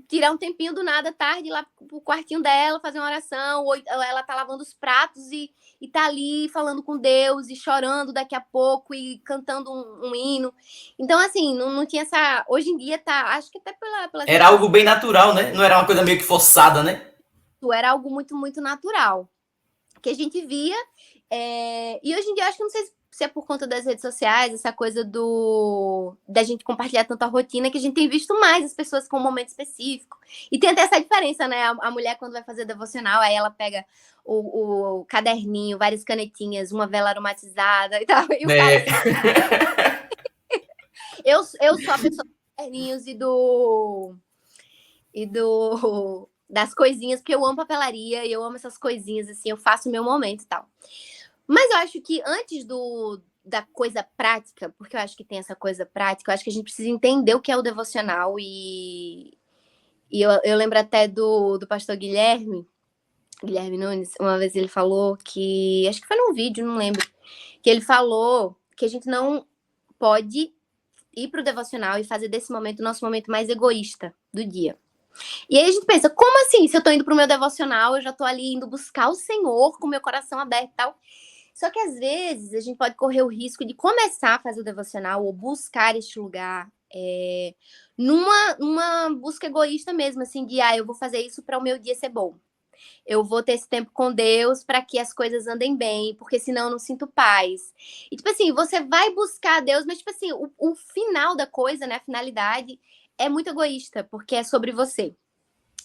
tirar um tempinho do nada, tarde, ir lá pro quartinho dela, fazer uma oração, ou ela tá lavando os pratos e tá ali falando com Deus, e chorando daqui a pouco, e cantando um hino. Então, assim, não tinha essa... Hoje em dia tá, acho que até pelas Era redes algo bem natural, né? Não era uma coisa meio que forçada, né? sociais, era algo muito, muito natural, que a gente via, e hoje em dia, acho que não sei se é por conta das redes sociais, essa coisa da gente compartilhar tanta rotina, que a gente tem visto mais as pessoas com um momento específico. E tem até essa diferença, né? A mulher, quando vai fazer devocional, aí ela pega o caderninho, várias canetinhas, uma vela aromatizada e tal. E o cara É. assim, Eu sou a pessoa dos caderninhos das coisinhas, porque eu amo papelaria e eu amo essas coisinhas, assim, eu faço o meu momento e tal. Mas eu acho que antes da coisa prática, porque eu acho que tem essa coisa prática, eu acho que a gente precisa entender o que é o devocional e eu lembro até do pastor Guilherme Nunes, uma vez ele falou que, acho que foi num vídeo, não lembro, que ele falou que a gente não pode ir pro devocional e fazer desse momento o nosso momento mais egoísta do dia. E aí a gente pensa, como assim? Se eu tô indo pro meu devocional, eu já tô ali indo buscar o Senhor com o meu coração aberto e tal. Só que às vezes a gente pode correr o risco de começar a fazer o devocional ou buscar este lugar numa busca egoísta mesmo, assim, de eu vou fazer isso para o meu dia ser bom. Eu vou ter esse tempo com Deus para que as coisas andem bem, porque senão eu não sinto paz. E, tipo assim, você vai buscar Deus, mas, tipo assim, o final da coisa, né, a finalidade, é muito egoísta, porque é sobre você.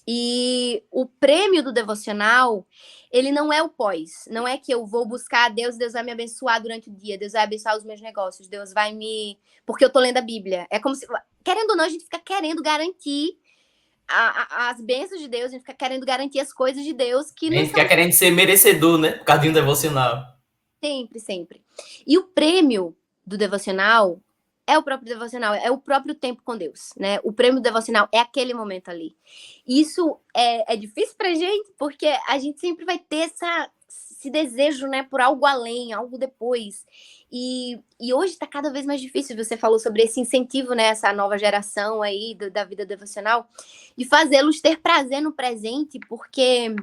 E o prêmio do devocional, ele não é o pós. Não é que eu vou buscar Deus, Deus vai me abençoar durante o dia, Deus vai abençoar os meus negócios, Deus vai me... Porque eu tô lendo a Bíblia. É como se... Querendo ou não, a gente fica querendo garantir as bênçãos de Deus, a gente fica querendo garantir as coisas de Deus que A não gente são fica querendo ser merecedor, né? Por causa de um devocional. sempre, sempre. E o prêmio do devocional é o próprio devocional, é o próprio tempo com Deus, né? O prêmio do devocional é aquele momento ali. Isso é difícil pra gente, porque a gente sempre vai ter esse desejo, né, por algo além, algo depois. E hoje está cada vez mais difícil. Você falou sobre esse incentivo, né, essa nova geração aí da vida devocional, de fazê-los ter prazer no presente, porque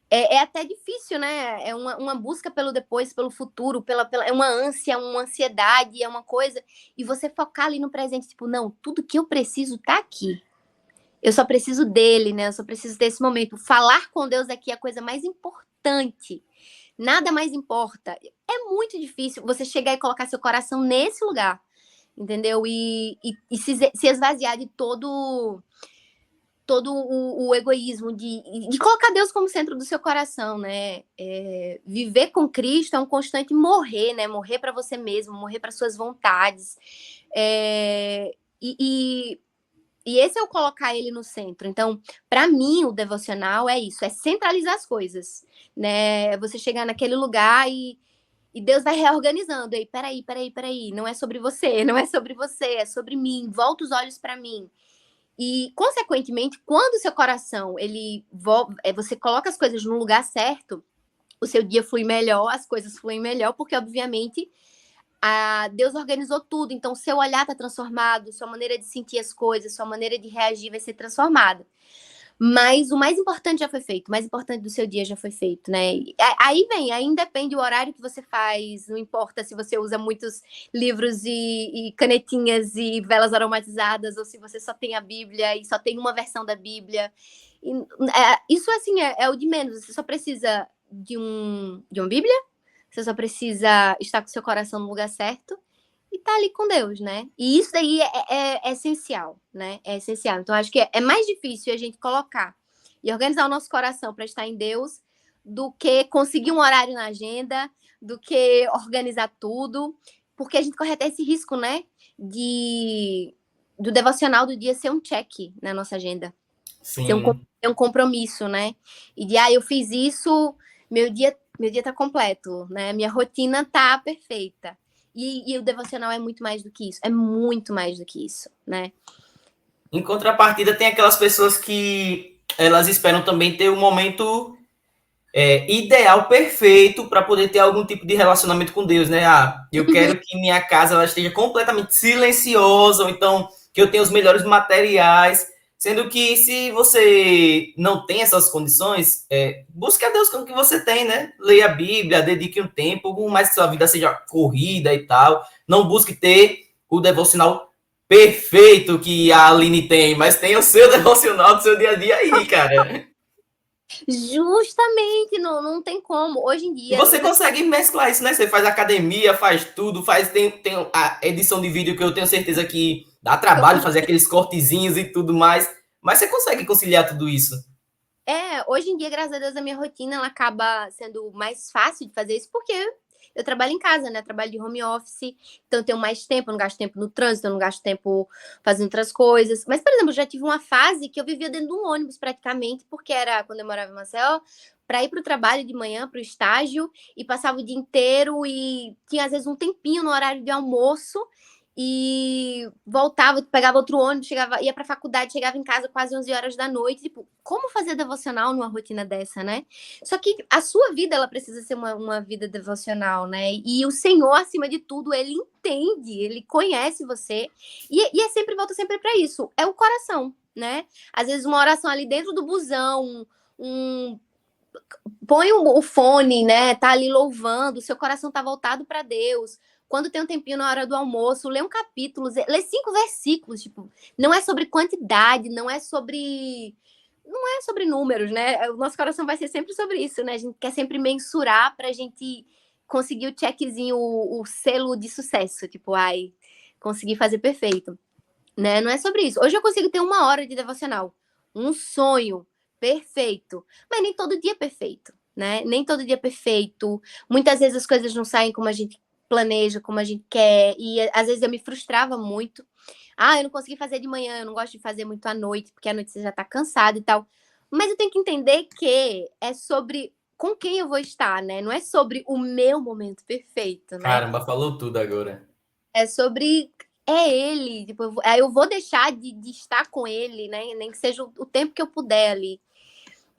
é até difícil, né? É uma busca pelo depois, pelo futuro, é uma ânsia, uma ansiedade, é uma coisa. E você focar ali no presente, tipo, não, tudo que eu preciso tá aqui. Eu só preciso dele, né? Eu só preciso desse momento. Falar com Deus aqui é a coisa mais importante. Nada mais importa. É muito difícil você chegar e colocar seu coração nesse lugar, entendeu? E se esvaziar de todo o egoísmo de colocar Deus como centro do seu coração, né? Viver com Cristo é um constante morrer, né? Morrer para você mesmo, morrer para suas vontades. E esse é o colocar ele no centro. Então, para mim, o devocional é isso, é centralizar as coisas, né? Você chegar naquele lugar e Deus vai reorganizando. Aí, peraí, não é sobre você, não é sobre você, é sobre mim. Volta os olhos para mim. E, consequentemente, quando o seu coração, você coloca as coisas no lugar certo, o seu dia flui melhor, as coisas fluem melhor, porque, obviamente, Deus organizou tudo. Então, seu olhar está transformado, sua maneira de sentir as coisas, sua maneira de reagir vai ser transformada. Mas o mais importante já foi feito, o mais importante do seu dia já foi feito, né? Aí independe do horário que você faz, não importa se você usa muitos livros e canetinhas e velas aromatizadas, ou se você só tem a Bíblia e só tem uma versão da Bíblia. Isso, assim, é o de menos. Você só precisa de uma Bíblia, você só precisa estar com seu coração no lugar certo e tá ali com Deus, né? E isso daí é essencial, né? É essencial. Então, acho que é mais difícil a gente colocar e organizar o nosso coração para estar em Deus do que conseguir um horário na agenda, do que organizar tudo, porque a gente corre até esse risco, né? Do devocional do dia ser um check na nossa agenda. Sim. Ser um compromisso, né? E eu fiz isso, meu dia tá completo, né? Minha rotina tá perfeita. E o devocional é muito mais do que isso. É muito mais do que isso, né? Em contrapartida, tem aquelas pessoas que elas esperam também ter um momento ideal, perfeito, para poder ter algum tipo de relacionamento com Deus, né? Eu quero que minha casa ela esteja completamente silenciosa, ou então que eu tenha os melhores materiais. Sendo que se você não tem essas condições, busque a Deus com o que você tem, né? Leia a Bíblia, dedique um tempo, por mais que sua vida seja corrida e tal. Não busque ter o devocional perfeito que a Aline tem, mas tenha o seu devocional do seu dia a dia aí, cara. Justamente, não tem como. Hoje em dia... E você consegue mesclar isso, né? Você faz academia, faz tudo, tem a edição de vídeo que eu tenho certeza que dá trabalho fazer aqueles cortezinhos e tudo mais, mas você consegue conciliar tudo isso. Hoje em dia, graças a Deus, a minha rotina ela acaba sendo mais fácil de fazer isso, porque eu trabalho em casa, né? Trabalho de home office, então eu tenho mais tempo, eu não gasto tempo no trânsito, eu não gasto tempo fazendo outras coisas. Mas, por exemplo, eu já tive uma fase que eu vivia dentro de um ônibus praticamente, porque era quando eu morava em Maceió, para ir para o trabalho de manhã, para o estágio, e passava o dia inteiro e tinha às vezes um tempinho no horário de almoço e voltava, pegava outro ônibus, chegava, ia para a faculdade, chegava em casa quase 11 horas da noite. Tipo, como fazer devocional numa rotina dessa, né? Só que a sua vida, ela precisa ser uma vida devocional, né? E o Senhor, acima de tudo, ele entende, ele conhece você. E é sempre, volta sempre para isso, é o coração, né? Às vezes uma oração ali dentro do busão, põe o fone, né? Tá ali louvando, seu coração tá voltado para Deus. Quando tem um tempinho na hora do almoço, lê um capítulo, lê 5 versículos, tipo, não é sobre quantidade, não é sobre números, né? O nosso coração vai ser sempre sobre isso, né? A gente quer sempre mensurar pra gente conseguir o checkzinho, o selo de sucesso, tipo, ai, consegui fazer perfeito, né? Não é sobre isso. Hoje eu consigo ter 1 hora de devocional, um sonho perfeito, mas nem todo dia é perfeito, né? Nem todo dia é perfeito. Muitas vezes as coisas não saem como a gente planeja, como a gente quer, e às vezes eu me frustrava muito. Ah, eu não consegui fazer de manhã, eu não gosto de fazer muito à noite, porque à noite você já tá cansado e tal. Mas eu tenho que entender que é sobre com quem eu vou estar, né? Não é sobre o meu momento perfeito, né? Caramba, falou tudo agora. É sobre ele, tipo, eu vou deixar de estar com ele, né? Nem que seja o tempo que eu puder ali.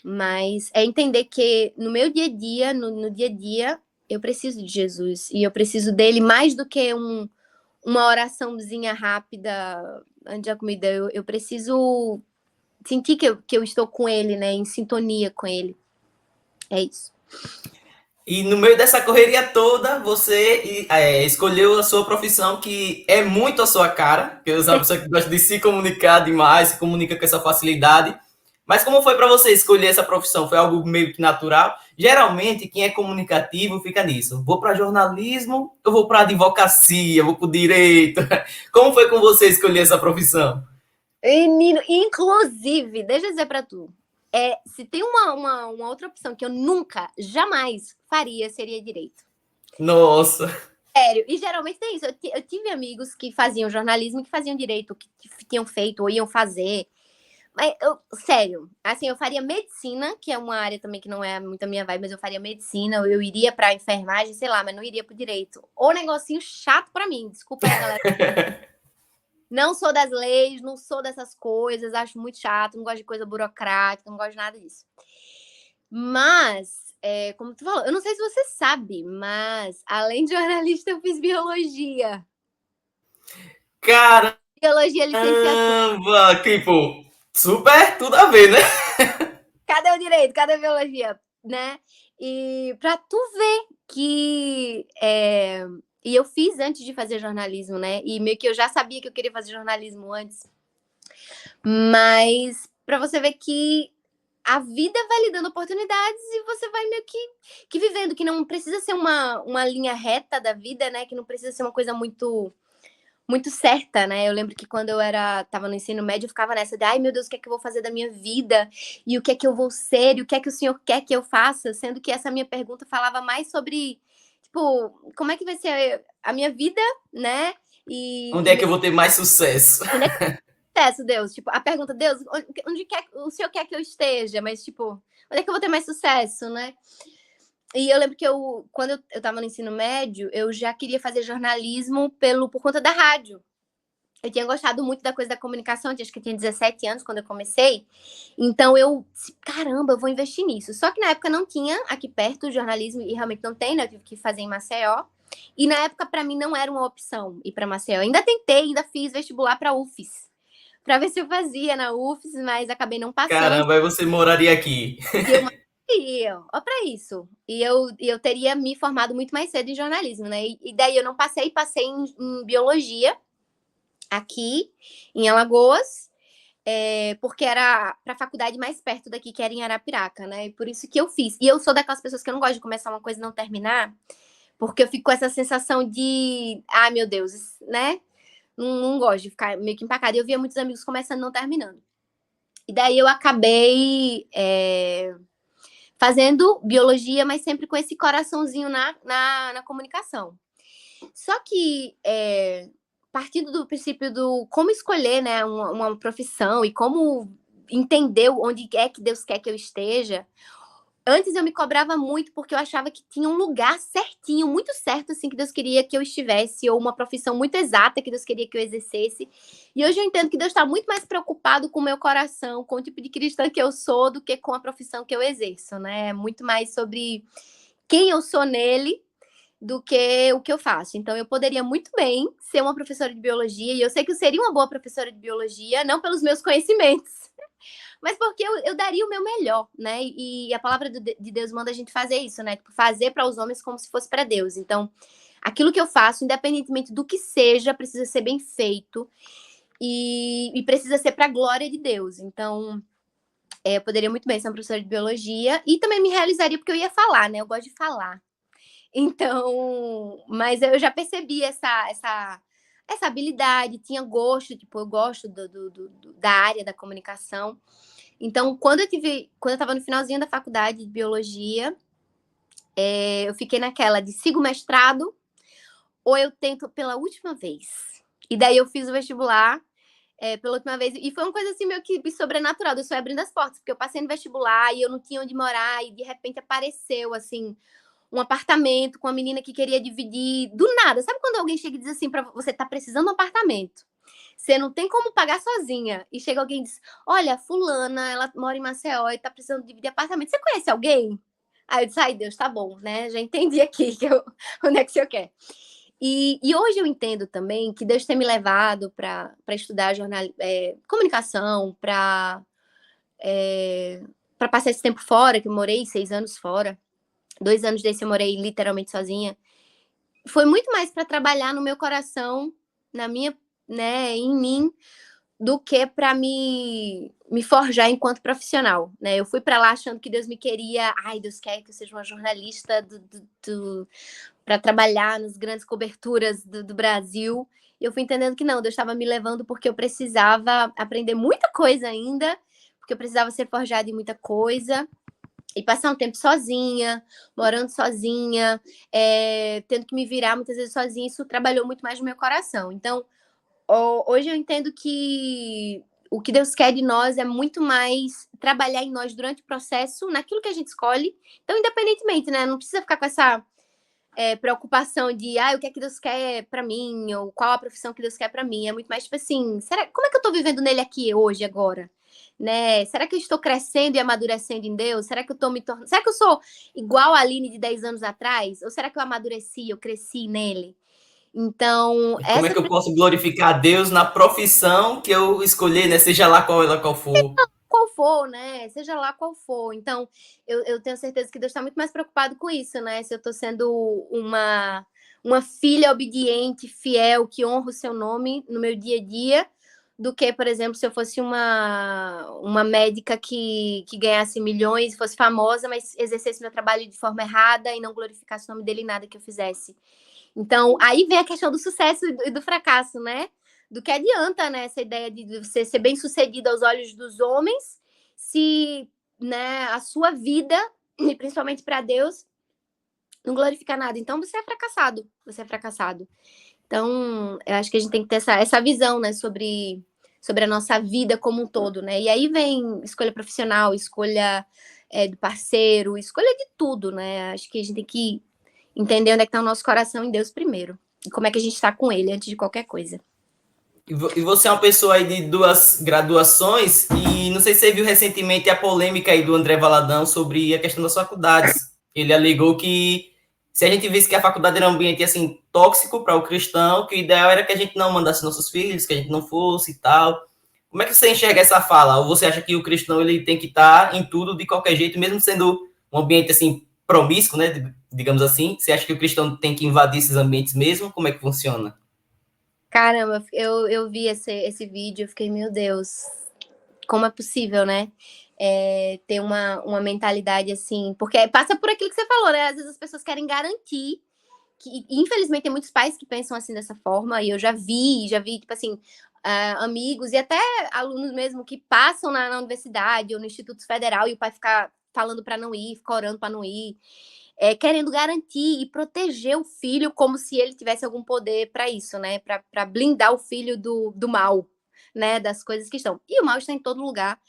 Mas é entender que no meu dia a dia, no dia a dia, eu preciso de Jesus. E eu preciso dele mais do que uma oraçãozinha rápida antes da comida. Eu preciso sentir que eu estou com ele, né? Em sintonia com ele. É isso. E no meio dessa correria toda, você escolheu a sua profissão que é muito a sua cara, que eu sou uma pessoa que gosta de se comunicar demais, se comunica com essa facilidade. Mas como foi para você escolher essa profissão? Foi algo meio que natural? Geralmente, quem é comunicativo fica nisso. Vou para jornalismo, eu vou para advocacia, vou para o direito. Como foi com você escolher essa profissão? Menino, inclusive, deixa eu dizer pra tu. Se tem uma outra opção que eu nunca, jamais faria, seria direito. Nossa. Sério, e geralmente tem isso. Eu tive amigos que faziam jornalismo, que faziam direito, que tinham feito ou iam fazer. Mas, sério, assim, eu faria medicina, que é uma área também que não é muito a minha vibe, mas eu faria medicina, eu iria pra enfermagem, sei lá, mas não iria pro direito. Ou negocinho chato pra mim, desculpa aí, galera. Não sou das leis, não sou dessas coisas, acho muito chato, não gosto de coisa burocrática, não gosto de nada disso. Mas, como tu falou, eu não sei se você sabe, mas além de jornalista, eu fiz biologia. Caramba, Biologia licenciatura. tipo, super tudo a ver, né? Cadê o direito? Cadê a biologia? Né? E pra tu ver que. E eu fiz antes de fazer jornalismo, né? E meio que eu já sabia que eu queria fazer jornalismo antes. Mas pra você ver que a vida vai lhe dando oportunidades e você vai meio que vivendo, que não precisa ser uma linha reta da vida, né? Que não precisa ser uma coisa muito certa, né? Eu lembro que quando eu tava no ensino médio, eu ficava nessa de, ai meu Deus, o que é que eu vou fazer da minha vida? E o que é que eu vou ser? E o que é que o senhor quer que eu faça? Sendo que essa minha pergunta falava mais sobre, tipo, como é que vai ser a minha vida, né? Onde é que eu vou ter mais sucesso? Onde é que sucesso, Deus? Tipo, a pergunta, Deus, onde quer, o senhor quer que eu esteja? Mas, tipo, onde é que eu vou ter mais sucesso, né? E eu lembro que quando eu tava no ensino médio, eu já queria fazer jornalismo por conta da rádio. Eu tinha gostado muito da coisa da comunicação, acho que eu tinha 17 anos quando eu comecei. Então eu disse, caramba, eu vou investir nisso. Só que na época não tinha aqui perto o jornalismo, e realmente não tem, né? Eu tive que fazer em Maceió. E na época, para mim, não era uma opção ir para Maceió. Ainda tentei, ainda fiz vestibular para UFES, para ver se eu fazia na UFES, mas acabei não passando. Caramba, aí você moraria aqui. E eu ó, para isso. E eu teria me formado muito mais cedo em jornalismo, né? E daí eu não passei em biologia aqui em Alagoas, porque era para a faculdade mais perto daqui, que era em Arapiraca, né? E por isso que eu fiz. E eu sou daquelas pessoas que eu não gosto de começar uma coisa e não terminar, porque eu fico com essa sensação de, ah, meu Deus, né? Não gosto de ficar meio que empacada. E eu via muitos amigos começando e não terminando. E daí eu acabei fazendo biologia, mas sempre com esse coraçãozinho na comunicação. Só que, partindo do princípio do como escolher, né, uma profissão e como entender onde é que Deus quer que eu esteja, antes eu me cobrava muito porque eu achava que tinha um lugar certinho, muito certo, assim, que Deus queria que eu estivesse, ou uma profissão muito exata que Deus queria que eu exercesse. E hoje eu entendo que Deus está muito mais preocupado com o meu coração, com o tipo de cristã que eu sou, do que com a profissão que eu exerço, né? É muito mais sobre quem eu sou nele do que o que eu faço. Então, eu poderia muito bem ser uma professora de biologia, e eu sei que eu seria uma boa professora de biologia, não pelos meus conhecimentos, mas porque eu daria o meu melhor, né? E a palavra de Deus manda a gente fazer isso, né? Tipo, fazer para os homens como se fosse para Deus. Então, aquilo que eu faço, independentemente do que seja, precisa ser bem feito e precisa ser para a glória de Deus. Então, eu poderia muito bem ser uma professora de biologia e também me realizaria porque eu ia falar, né? Eu gosto de falar. Então, mas eu já percebi essa habilidade, tinha gosto, tipo, eu gosto da área da comunicação. Então, quando eu estava no finalzinho da faculdade de biologia, eu fiquei naquela de sigo mestrado ou eu tento pela última vez. E daí eu fiz o vestibular pela última vez, e foi uma coisa assim meio que sobrenatural, eu só abrindo as portas, porque eu passei no vestibular e eu não tinha onde morar, e de repente apareceu, assim, um apartamento com uma menina que queria dividir do nada. Sabe quando alguém chega e diz assim para você, tá precisando de um apartamento? Você não tem como pagar sozinha. E chega alguém e diz, olha, fulana, ela mora em Maceió e tá precisando dividir apartamento. Você conhece alguém? Aí eu disse, ai Deus, tá bom, né? Já entendi aqui onde é que o senhor quer. E hoje eu entendo também que Deus tem me levado para estudar comunicação, para passar esse tempo fora, que eu morei 6 anos fora. 2 anos desse eu morei literalmente sozinha. Foi muito mais para trabalhar no meu coração, em mim, do que para me forjar enquanto profissional, né? Eu fui para lá achando que Deus me queria, ai, Deus quer que eu seja uma jornalista para trabalhar nas grandes coberturas do Brasil. E eu fui entendendo que não, Deus estava me levando porque eu precisava aprender muita coisa ainda, porque eu precisava ser forjada em muita coisa. E passar um tempo sozinha, morando sozinha, tendo que me virar muitas vezes sozinha, isso trabalhou muito mais no meu coração. Então, hoje eu entendo que o que Deus quer de nós é muito mais trabalhar em nós durante o processo, naquilo que a gente escolhe. Então, independentemente, né? Não precisa ficar com essa preocupação de o que é que Deus quer para mim, ou qual a profissão que Deus quer para mim. É muito mais tipo assim, como é que eu tô vivendo nele aqui hoje, agora? Né? Será que eu estou crescendo e amadurecendo em Deus? Será que eu tô me tornando... Será que eu sou igual a Aline de 10 anos atrás? Ou será que eu amadureci, eu cresci nele? Então, E como é que eu posso glorificar a Deus na profissão que eu escolher, né? Seja lá qual for. Qual for, né? Seja lá qual for. Então, eu tenho certeza que Deus está muito mais preocupado com isso, né? Se eu estou sendo uma filha obediente, fiel, que honra o seu nome no meu dia a dia, do que, por exemplo, se eu fosse uma médica que ganhasse milhões, fosse famosa, mas exercesse meu trabalho de forma errada e não glorificasse o nome dele em nada que eu fizesse. Então, aí vem a questão do sucesso e do fracasso, né? Do que adianta, né, essa ideia de você ser bem-sucedido aos olhos dos homens, se, né, a sua vida, e principalmente para Deus, não glorifica nada. Então, você é fracassado. Você é fracassado. Então, eu acho que a gente tem que ter essa visão, né, sobre a nossa vida como um todo, né? E aí vem escolha profissional, escolha do parceiro, escolha de tudo, né? Acho que a gente tem que entender onde é que está o nosso coração em Deus primeiro. E como é que a gente está com ele antes de qualquer coisa. E você é uma pessoa aí de 2 graduações, e não sei se você viu recentemente a polêmica aí do André Valadão sobre a questão das faculdades. Ele alegou que se a gente visse que a faculdade era um ambiente assim tóxico para o cristão, que o ideal era que a gente não mandasse nossos filhos, que a gente não fosse e tal. Como é que você enxerga essa fala? Ou você acha que o cristão ele tem que estar em tudo de qualquer jeito, mesmo sendo um ambiente assim promíscuo, né, digamos assim? Você acha que o cristão tem que invadir esses ambientes mesmo? Como é que funciona? Caramba, eu vi esse vídeo, eu fiquei, meu Deus, como é possível, né? Ter uma mentalidade assim, porque passa por aquilo que você falou, né? Às vezes as pessoas querem garantir que, infelizmente, tem muitos pais que pensam assim dessa forma, e eu já vi, tipo assim, amigos e até alunos mesmo que passam na universidade ou no Instituto Federal e o pai fica falando para não ir, fica orando para não ir, querendo garantir e proteger o filho como se ele tivesse algum poder para isso, né? Para blindar o filho do mal, né? Das coisas que estão. E o mal está em todo lugar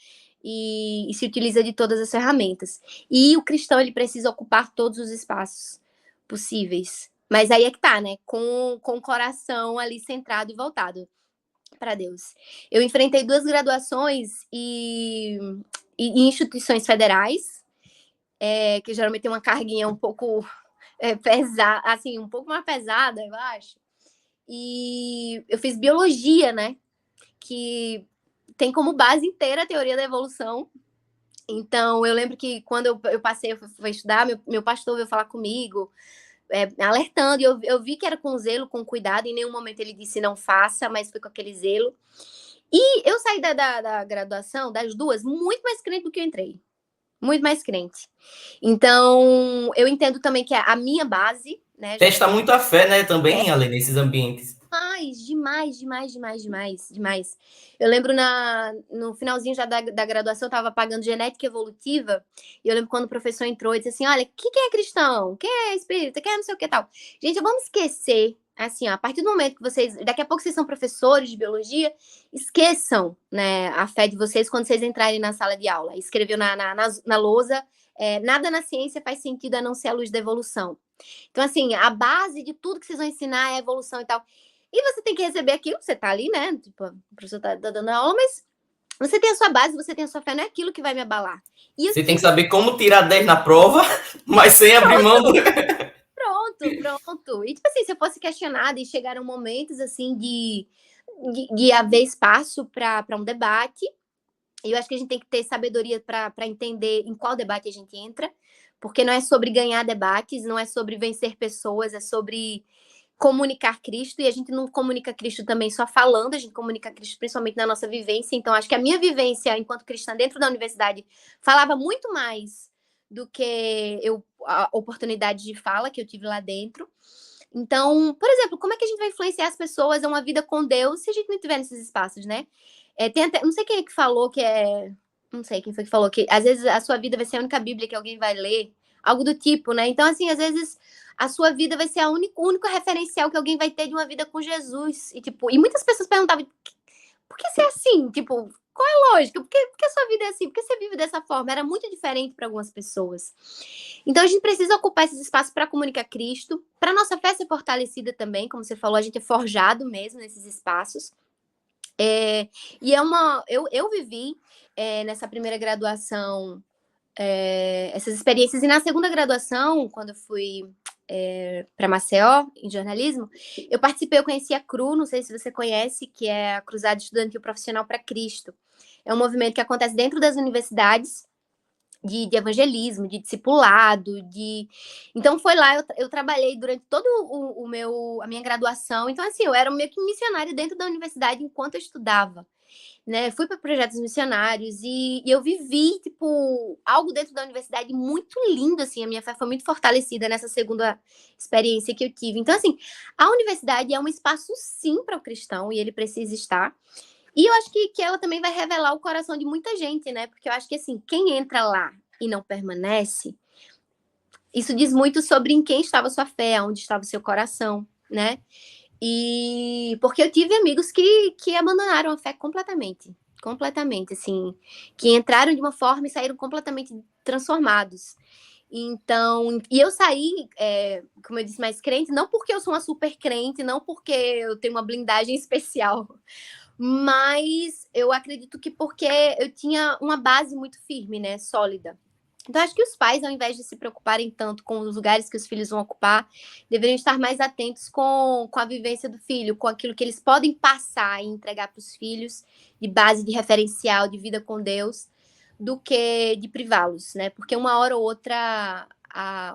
e se utiliza de todas as ferramentas. E o cristão, ele precisa ocupar todos os espaços possíveis. Mas aí é que tá, né? Com o coração ali centrado e voltado para Deus. Eu enfrentei 2 graduações e instituições federais, que geralmente tem uma carguinha um pouco pesada, assim, um pouco mais pesada, eu acho. E eu fiz biologia, né? Que tem como base inteira a teoria da evolução. Então, eu lembro que quando eu passei, eu fui estudar, meu pastor veio falar comigo, alertando, e eu vi que era com zelo, com cuidado, em nenhum momento ele disse não faça, mas foi com aquele zelo. E eu saí da graduação, das 2, muito mais crente do que eu entrei. Muito mais crente. Então, eu entendo também que a minha base, né? Testa muito a fé, né, também, além nesses ambientes. Demais. Eu lembro no finalzinho já da graduação, eu estava pagando genética evolutiva, e eu lembro quando o professor entrou e disse assim, olha, quem é cristão? Quem é espírita? Quem é não sei o que tal? Gente, vamos esquecer, assim, ó, a partir do momento que vocês, daqui a pouco vocês são professores de biologia, esqueçam, né, a fé de vocês quando vocês entrarem na sala de aula. Escreveu na lousa, nada na ciência faz sentido a não ser a luz da evolução. Então, assim, a base de tudo que vocês vão ensinar é evolução e tal. E você tem que receber aquilo, você tá ali, né? Tipo, o professor tá dando aula, mas você tem a sua base, você tem a sua fé, não é aquilo que vai me abalar. E você tem que saber como tirar 10 na prova, mas sem abrir mão do... Pronto. E, tipo assim, se eu fosse questionada e chegaram momentos, assim, de haver espaço para um debate, e eu acho que a gente tem que ter sabedoria para entender em qual debate a gente entra, porque não é sobre ganhar debates, não é sobre vencer pessoas, é sobre comunicar Cristo, e a gente não comunica Cristo também só falando, a gente comunica Cristo principalmente na nossa vivência. Então, acho que a minha vivência enquanto cristã dentro da universidade falava muito mais do que a oportunidade de fala que eu tive lá dentro. Então, por exemplo, como é que a gente vai influenciar as pessoas a uma vida com Deus se a gente não tiver nesses espaços, né? Tem até, não sei quem é que falou não sei quem foi que falou que às vezes a sua vida vai ser a única Bíblia que alguém vai ler, algo do tipo, né? Então, assim, às vezes a sua vida vai ser o único referencial que alguém vai ter de uma vida com Jesus. E, tipo, e muitas pessoas perguntavam, por que você é assim? Tipo, qual é a lógica? Por que a sua vida é assim? Por que você vive dessa forma? Era muito diferente para algumas pessoas. Então, a gente precisa ocupar esses espaços para comunicar Cristo, para nossa fé ser fortalecida também, como você falou, a gente é forjado mesmo nesses espaços. E eu vivi nessa primeira graduação essas experiências, e na segunda graduação, quando eu fui para Maceió, em jornalismo, eu conheci a CRU, não sei se você conhece, que é a Cruzada Estudantil Profissional para Cristo. É um movimento que acontece dentro das universidades, de evangelismo, de discipulado, Então, foi lá, eu trabalhei durante todo a minha graduação. Então, assim, eu era meio que missionária dentro da universidade enquanto eu estudava, né? Fui para projetos missionários e eu vivi, tipo, algo dentro da universidade muito lindo, assim. A minha fé foi muito fortalecida nessa segunda experiência que eu tive. Então, assim, a universidade é um espaço, sim, para o cristão, e ele precisa estar. E eu acho que ela também vai revelar o coração de muita gente, né? Porque eu acho que, assim, quem entra lá e não permanece, isso diz muito sobre em quem estava a sua fé, onde estava o seu coração, né? E porque eu tive amigos que abandonaram a fé completamente, assim, que entraram de uma forma e saíram completamente transformados. Então, e eu saí, como eu disse, mais crente, não porque eu sou uma super crente, não porque eu tenho uma blindagem especial, mas eu acredito que porque eu tinha uma base muito firme, né, sólida. Então, acho que os pais, ao invés de se preocuparem tanto com os lugares que os filhos vão ocupar, deveriam estar mais atentos com a vivência do filho, com aquilo que eles podem passar e entregar para os filhos, de base, de referencial, de vida com Deus, do que de privá-los, né? Porque uma hora ou outra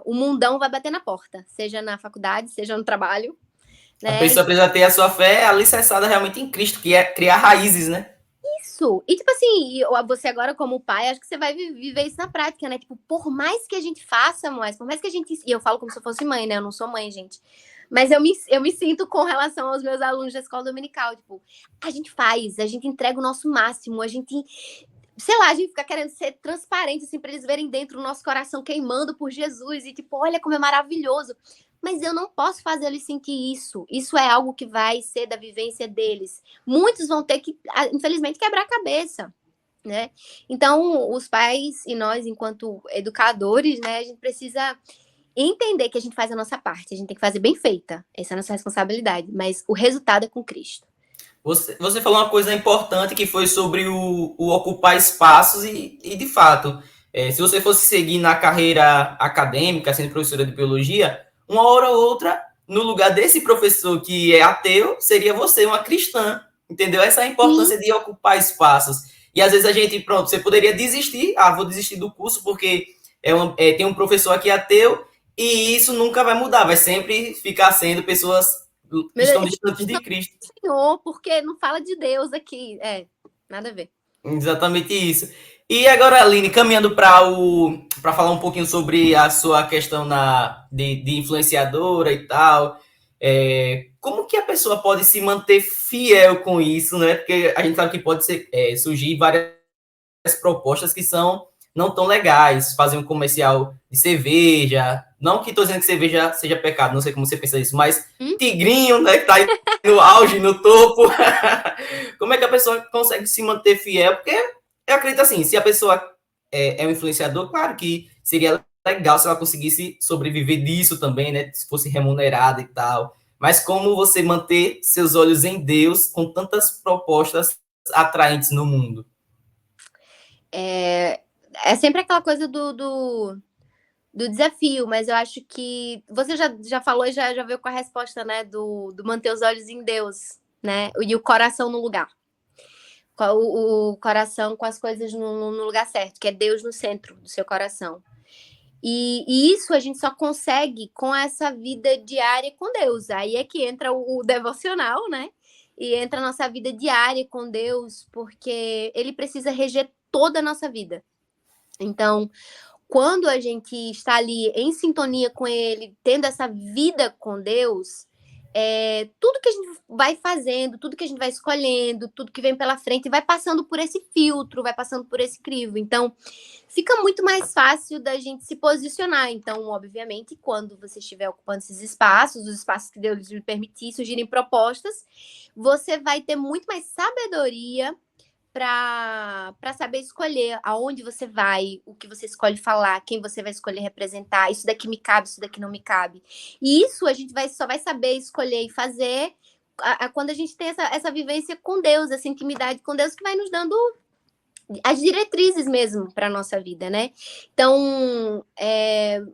o mundão vai bater na porta, seja na faculdade, seja no trabalho, A né? pessoa precisa ter a sua fé alicerçada realmente em Cristo, que é criar raízes, né? Isso. E, tipo assim, você agora como pai, acho que você vai viver isso na prática, né? Tipo, por mais que a gente faça, mas por mais que a gente... E eu falo como se eu fosse mãe, né? Eu não sou mãe, gente. Mas eu me sinto com relação aos meus alunos da escola dominical. Tipo, a gente faz, a gente entrega o nosso máximo, a gente sei lá, a gente fica querendo ser transparente, assim, para eles verem dentro o nosso coração queimando por Jesus e tipo, olha como é maravilhoso. Mas eu não posso fazer eles sentir isso. Isso é algo que vai ser da vivência deles. Muitos vão ter que, infelizmente, quebrar a cabeça, né? Então, os pais e nós, enquanto educadores, né, a gente precisa entender que a gente faz a nossa parte. A gente tem que fazer bem feita. Essa é a nossa responsabilidade. Mas o resultado é com Cristo. Você falou uma coisa importante que foi sobre o ocupar espaços e de fato, se você fosse seguir na carreira acadêmica, sendo professora de biologia, uma hora ou outra, no lugar desse professor que é ateu, seria você, uma cristã, entendeu? Essa é a importância de ocupar espaços. E às vezes a gente, pronto, você poderia desistir, vou desistir do curso porque tem um professor aqui ateu e isso nunca vai mudar, vai sempre ficar sendo pessoas que estão distantes de Cristo. Senhor, porque não fala de Deus aqui. Nada a ver. Exatamente isso. E agora, Aline, caminhando para falar um pouquinho sobre a sua questão de influenciadora e tal, como que a pessoa pode se manter fiel com isso, né? Porque a gente sabe que pode surgir várias propostas que são não tão legais, fazer um comercial de cerveja, não que estou dizendo que cerveja seja pecado, não sei como você pensa isso, mas tigrinho, né, que tá aí no auge, no topo, como é que a pessoa consegue se manter fiel? Porque eu acredito assim, se a pessoa é um influenciador, claro que seria legal se ela conseguisse sobreviver disso também, né, se fosse remunerada e tal, mas como você manter seus olhos em Deus com tantas propostas atraentes no mundo? É sempre aquela coisa do desafio, mas eu acho que você já falou e já veio com a resposta, né, do manter os olhos em Deus, né, e o coração no lugar. O coração com as coisas no lugar certo, que é Deus no centro do seu coração. E isso a gente só consegue com essa vida diária com Deus. Aí é que entra o devocional, né? E entra a nossa vida diária com Deus, porque Ele precisa reger toda a nossa vida. Então, quando a gente está ali em sintonia com Ele, tendo essa vida com Deus, tudo que a gente vai fazendo, tudo que a gente vai escolhendo, tudo que vem pela frente, vai passando por esse filtro, vai passando por esse crivo. Então, fica muito mais fácil da gente se posicionar. Então, obviamente, quando você estiver ocupando esses espaços, os espaços que Deus lhe permitir, surgirem propostas, você vai ter muito mais sabedoria para saber escolher aonde você vai, o que você escolhe falar, quem você vai escolher representar, isso daqui me cabe, isso daqui não me cabe. E isso a gente só vai saber escolher e fazer quando a gente tem essa vivência com Deus, essa intimidade com Deus, que vai nos dando as diretrizes mesmo para a nossa vida, né? Então,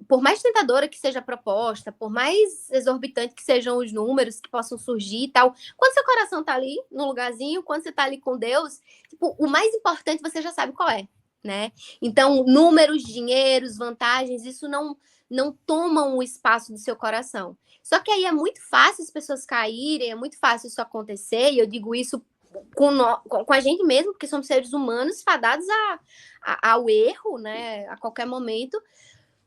por mais tentadora que seja a proposta, por mais exorbitante que sejam os números que possam surgir e tal, quando seu coração tá ali no lugarzinho, quando você tá ali com Deus, tipo, o mais importante você já sabe qual é, né? Então, números, dinheiros, vantagens, isso não tomam o espaço do seu coração. Só que aí é muito fácil as pessoas caírem, é muito fácil isso acontecer, e eu digo isso com a gente mesmo, porque somos seres humanos fadados ao erro, né, a qualquer momento,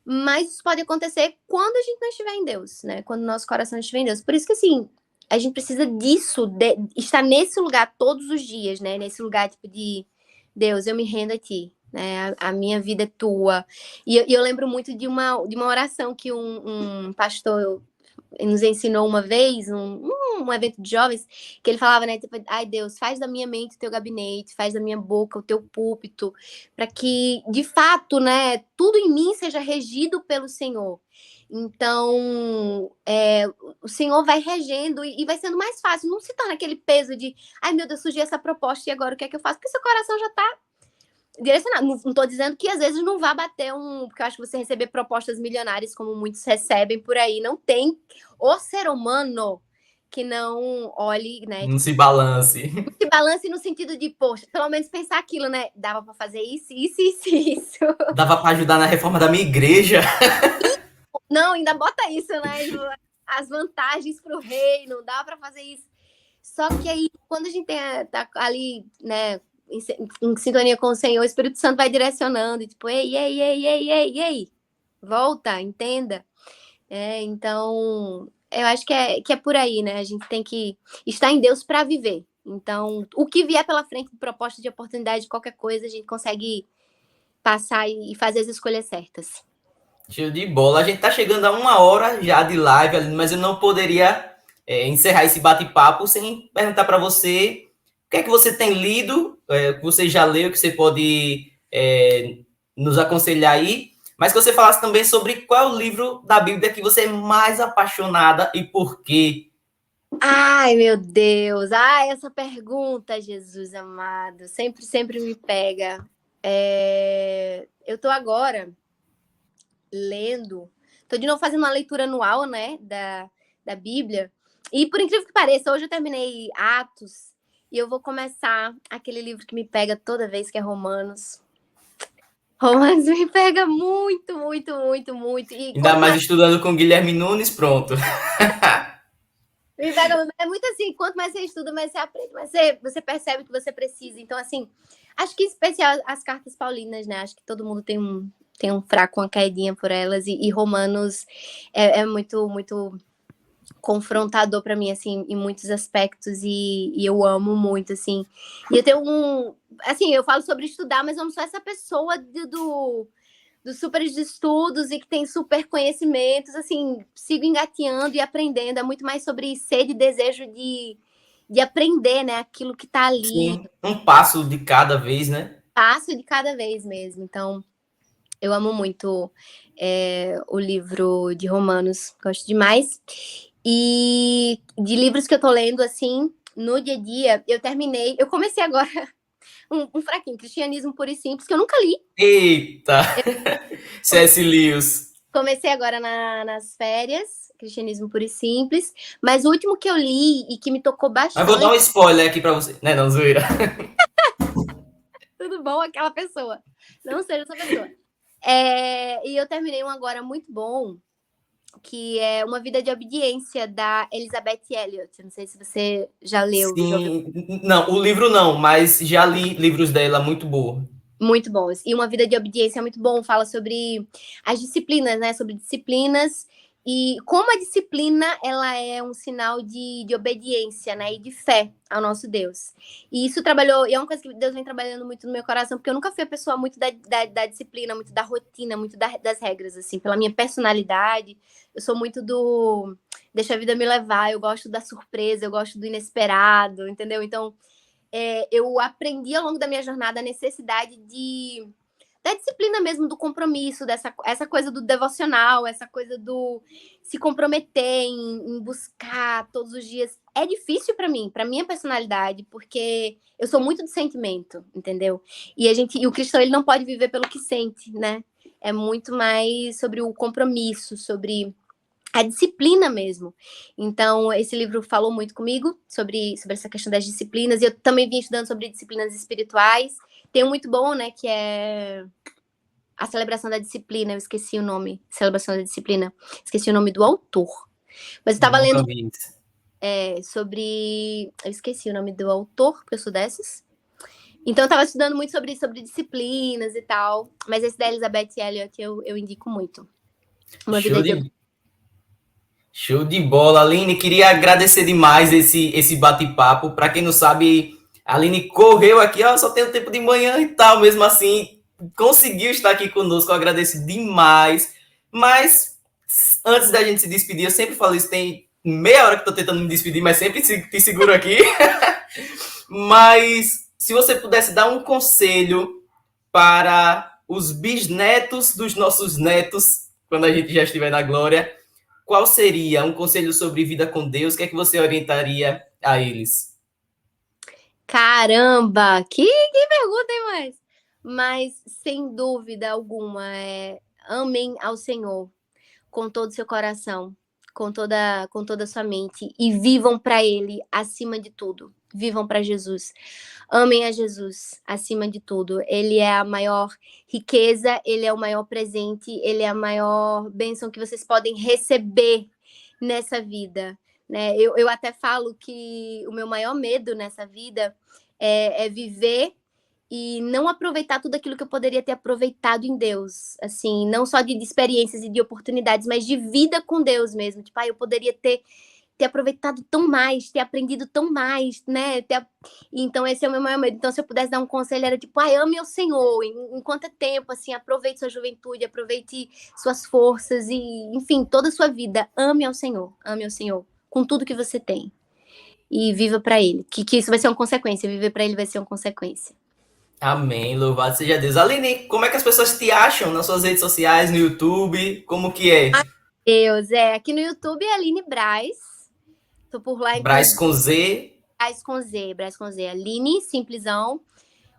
mas isso pode acontecer quando a gente não estiver em Deus, né, quando o nosso coração estiver em Deus. Por isso que, assim, a gente precisa disso, de estar nesse lugar todos os dias, né, nesse lugar, tipo, de Deus, eu me rendo a Ti, né, a minha vida é Tua. E eu lembro muito de uma oração que um pastor nos ensinou uma vez, um evento de jovens, que ele falava, né, tipo, ai Deus, faz da minha mente o teu gabinete, faz da minha boca o teu púlpito, para que, de fato, né, tudo em mim seja regido pelo Senhor. Então, o Senhor vai regendo e vai sendo mais fácil, não se torna aquele peso de, ai meu Deus, surgiu essa proposta e agora o que é que eu faço? Porque seu coração já está direcionado. Não estou dizendo que às vezes não vá bater porque eu acho que você receber propostas milionárias, como muitos recebem por aí, não tem o ser humano que não olhe, né? Não se balance. Se balance no sentido de, poxa, pelo menos pensar aquilo, né? Dava para fazer isso, isso, isso, isso. Dava para ajudar na reforma da minha igreja. Não, ainda bota isso, né? As vantagens para o reino, dava para fazer isso. Só que aí, quando a gente tá ali, né, em sintonia com o Senhor, o Espírito Santo vai direcionando, e tipo, ei, volta, entenda. Então, eu acho que é por aí, né? A gente tem que estar em Deus para viver. Então, o que vier pela frente de proposta de oportunidade, de qualquer coisa, a gente consegue passar e fazer as escolhas certas. Show de bola. A gente tá chegando a 1 hora já de live, Aline, mas eu não poderia encerrar esse bate-papo sem perguntar para você o que é que você tem lido, que você já leu, que você pode nos aconselhar aí, mas que você falasse também sobre qual é o livro da Bíblia que você é mais apaixonada e por quê. Ai, meu Deus! Ai, essa pergunta, Jesus amado, sempre me pega. Eu tô agora lendo, tô de novo fazendo uma leitura anual, né, da Bíblia, e por incrível que pareça, hoje eu terminei Atos, e eu vou começar aquele livro que me pega toda vez, que é Romanos. Romanos me pega muito, muito, muito, muito. E Ainda quanto mais mais estudando com Guilherme Nunes, pronto. me pega, é muito assim, quanto mais você estuda, mais você aprende, mais você percebe que você precisa. Então, assim, acho que em especial as cartas paulinas, né? Acho que todo mundo tem um fraco, uma caidinha por elas, e Romanos é muito, muito confrontador para mim, assim, em muitos aspectos, e eu amo muito, assim. E eu tenho assim, eu falo sobre estudar, mas eu não sou essa pessoa dos super estudos e que tem super conhecimentos, assim, sigo engateando e aprendendo, é muito mais sobre sede e desejo de aprender, né, aquilo que tá ali. Sim, um passo de cada vez, né? Passo de cada vez mesmo, então eu amo muito o livro de Romanos, gosto demais. E de livros que eu tô lendo, assim, no dia a dia, eu comecei agora um fraquinho, Cristianismo Puro e Simples, que eu nunca li. Eita! C.S. Lewis. Comecei agora nas férias, Cristianismo Puro e Simples, mas o último que eu li e que me tocou Mas vou dar um bastante, spoiler aqui pra você. Né, não, zoeira. tudo bom aquela pessoa, não seja essa pessoa. E eu terminei um agora muito bom, que é Uma Vida de Obediência, da Elizabeth Elliot. Não sei se você já leu, já ouviu. Sim, não, o livro não, mas já li livros dela muito boa. Muito bons. E Uma Vida de Obediência é muito bom, fala sobre as disciplinas, né? Sobre disciplinas e como a disciplina ela é um sinal de obediência, né? E de fé ao nosso Deus. E isso trabalhou, e é uma coisa que Deus vem trabalhando muito no meu coração, porque eu nunca fui a pessoa muito da disciplina, muito da rotina, muito das regras, assim, pela minha personalidade. Eu sou muito do deixa a vida me levar, eu gosto da surpresa, eu gosto do inesperado, entendeu? Então, eu aprendi ao longo da minha jornada a necessidade da disciplina mesmo, do compromisso, essa coisa do devocional, essa coisa do se comprometer em buscar todos os dias. É difícil para mim, para minha personalidade, porque eu sou muito de sentimento, entendeu? E o cristão ele não pode viver pelo que sente, né? É muito mais sobre o compromisso, sobre a disciplina mesmo. Então, esse livro falou muito comigo sobre essa questão das disciplinas. E eu também vim estudando sobre disciplinas espirituais. Tem um muito bom, né, que é a celebração da disciplina. Eu esqueci o nome. Celebração da disciplina. Esqueci o nome do autor. Mas eu estava lendo sobre... Eu esqueci o nome do autor, porque eu sou dessas. Então, eu estava estudando muito sobre disciplinas e tal. Mas esse da Elizabeth Elliot eu indico muito. Uma vida de... Show de bola, Aline. Queria agradecer demais esse bate-papo. Para quem não sabe, a Aline correu aqui, ó, só tem o tempo de manhã e tal, mesmo assim, conseguiu estar aqui conosco. Eu agradeço demais. Mas antes da gente se despedir, eu sempre falo isso, tem meia hora que estou tentando me despedir, mas sempre te seguro aqui. Mas se você pudesse dar um conselho para os bisnetos dos nossos netos, quando a gente já estiver na glória, qual seria um conselho sobre vida com Deus? O que é que você orientaria a eles? Caramba! Que pergunta, hein, mais? Mas, sem dúvida alguma, amem ao Senhor com todo o seu coração, com toda a sua mente e vivam para Ele acima de tudo. Vivam para Jesus. Amem a Jesus acima de tudo. Ele é a maior riqueza, Ele é o maior presente, Ele é a maior bênção que vocês podem receber nessa vida. Né? Eu até falo que o meu maior medo nessa vida é viver e não aproveitar tudo aquilo que eu poderia ter aproveitado em Deus, assim, não só de experiências e de oportunidades, mas de vida com Deus mesmo. Tipo, eu poderia ter ter aproveitado tão mais, ter aprendido tão mais, né? Então, esse é o meu maior medo. Então, se eu pudesse dar um conselho, era tipo, ame o Senhor, enquanto é tempo, assim, aproveite sua juventude, aproveite suas forças e, enfim, toda a sua vida. Ame ao Senhor, com tudo que você tem. E viva para Ele, que isso vai ser uma consequência, viver para Ele vai ser uma consequência. Amém, louvado seja Deus. Aline, como é que as pessoas te acham nas suas redes sociais, no YouTube? Como que é? Deus, aqui no YouTube é Aline Braz. Tô por lá, Braz com Z. Braz com Z. Aline, simplesão.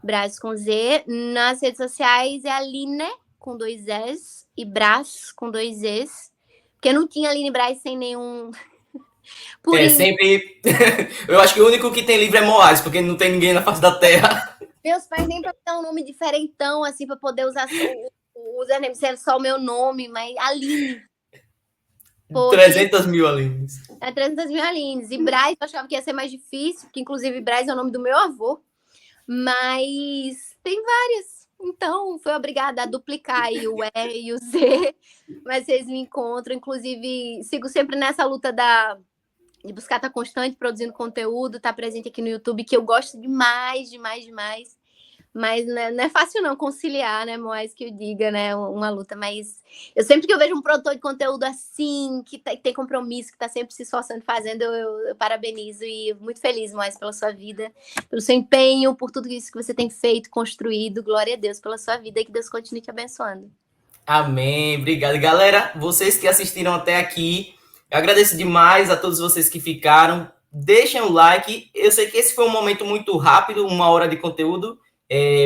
Braz com Z. Nas redes sociais é Aline com 2 S e Braz com 2 Es. Porque não tinha Aline Braz sem nenhum. Sempre. Eu acho que o único que tem livro é Moares, porque não tem ninguém na face da terra. Meus pais nem para dar um nome diferentão, assim, para poder usar o username, ser só o meu nome, mas Aline. 300 mil Alines. 300 mil Alines. E Braz, eu achava que ia ser mais difícil, porque inclusive Braz é o nome do meu avô. Mas tem várias. Então, fui obrigada a duplicar aí o E e o Z. Mas vocês me encontram. Inclusive, sigo sempre nessa luta de buscar estar constante, produzindo conteúdo, estar presente aqui no YouTube, que eu gosto demais. Mas não é fácil não conciliar, né, Moés, que eu diga, né, uma luta. Mas eu sempre que eu vejo um produtor de conteúdo assim, que tem compromisso, que está sempre se esforçando, fazendo, eu parabenizo. E muito feliz, Moés, pela sua vida, pelo seu empenho, por tudo isso que você tem feito, construído. Glória a Deus pela sua vida e que Deus continue te abençoando. Amém, obrigado. Galera, vocês que assistiram até aqui, eu agradeço demais a todos vocês que ficaram. Deixem o like. Eu sei que esse foi um momento muito rápido, 1 hora de conteúdo,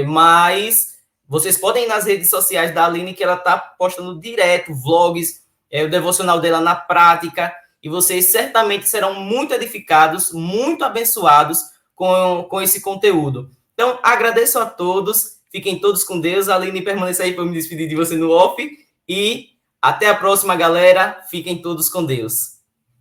mas vocês podem ir nas redes sociais da Aline, que ela está postando direto vlogs, o devocional dela na prática, e vocês certamente serão muito edificados, muito abençoados com esse conteúdo. Então, agradeço a todos, fiquem todos com Deus. A Aline permaneça aí para eu me despedir de você no off, e até a próxima, galera. Fiquem todos com Deus.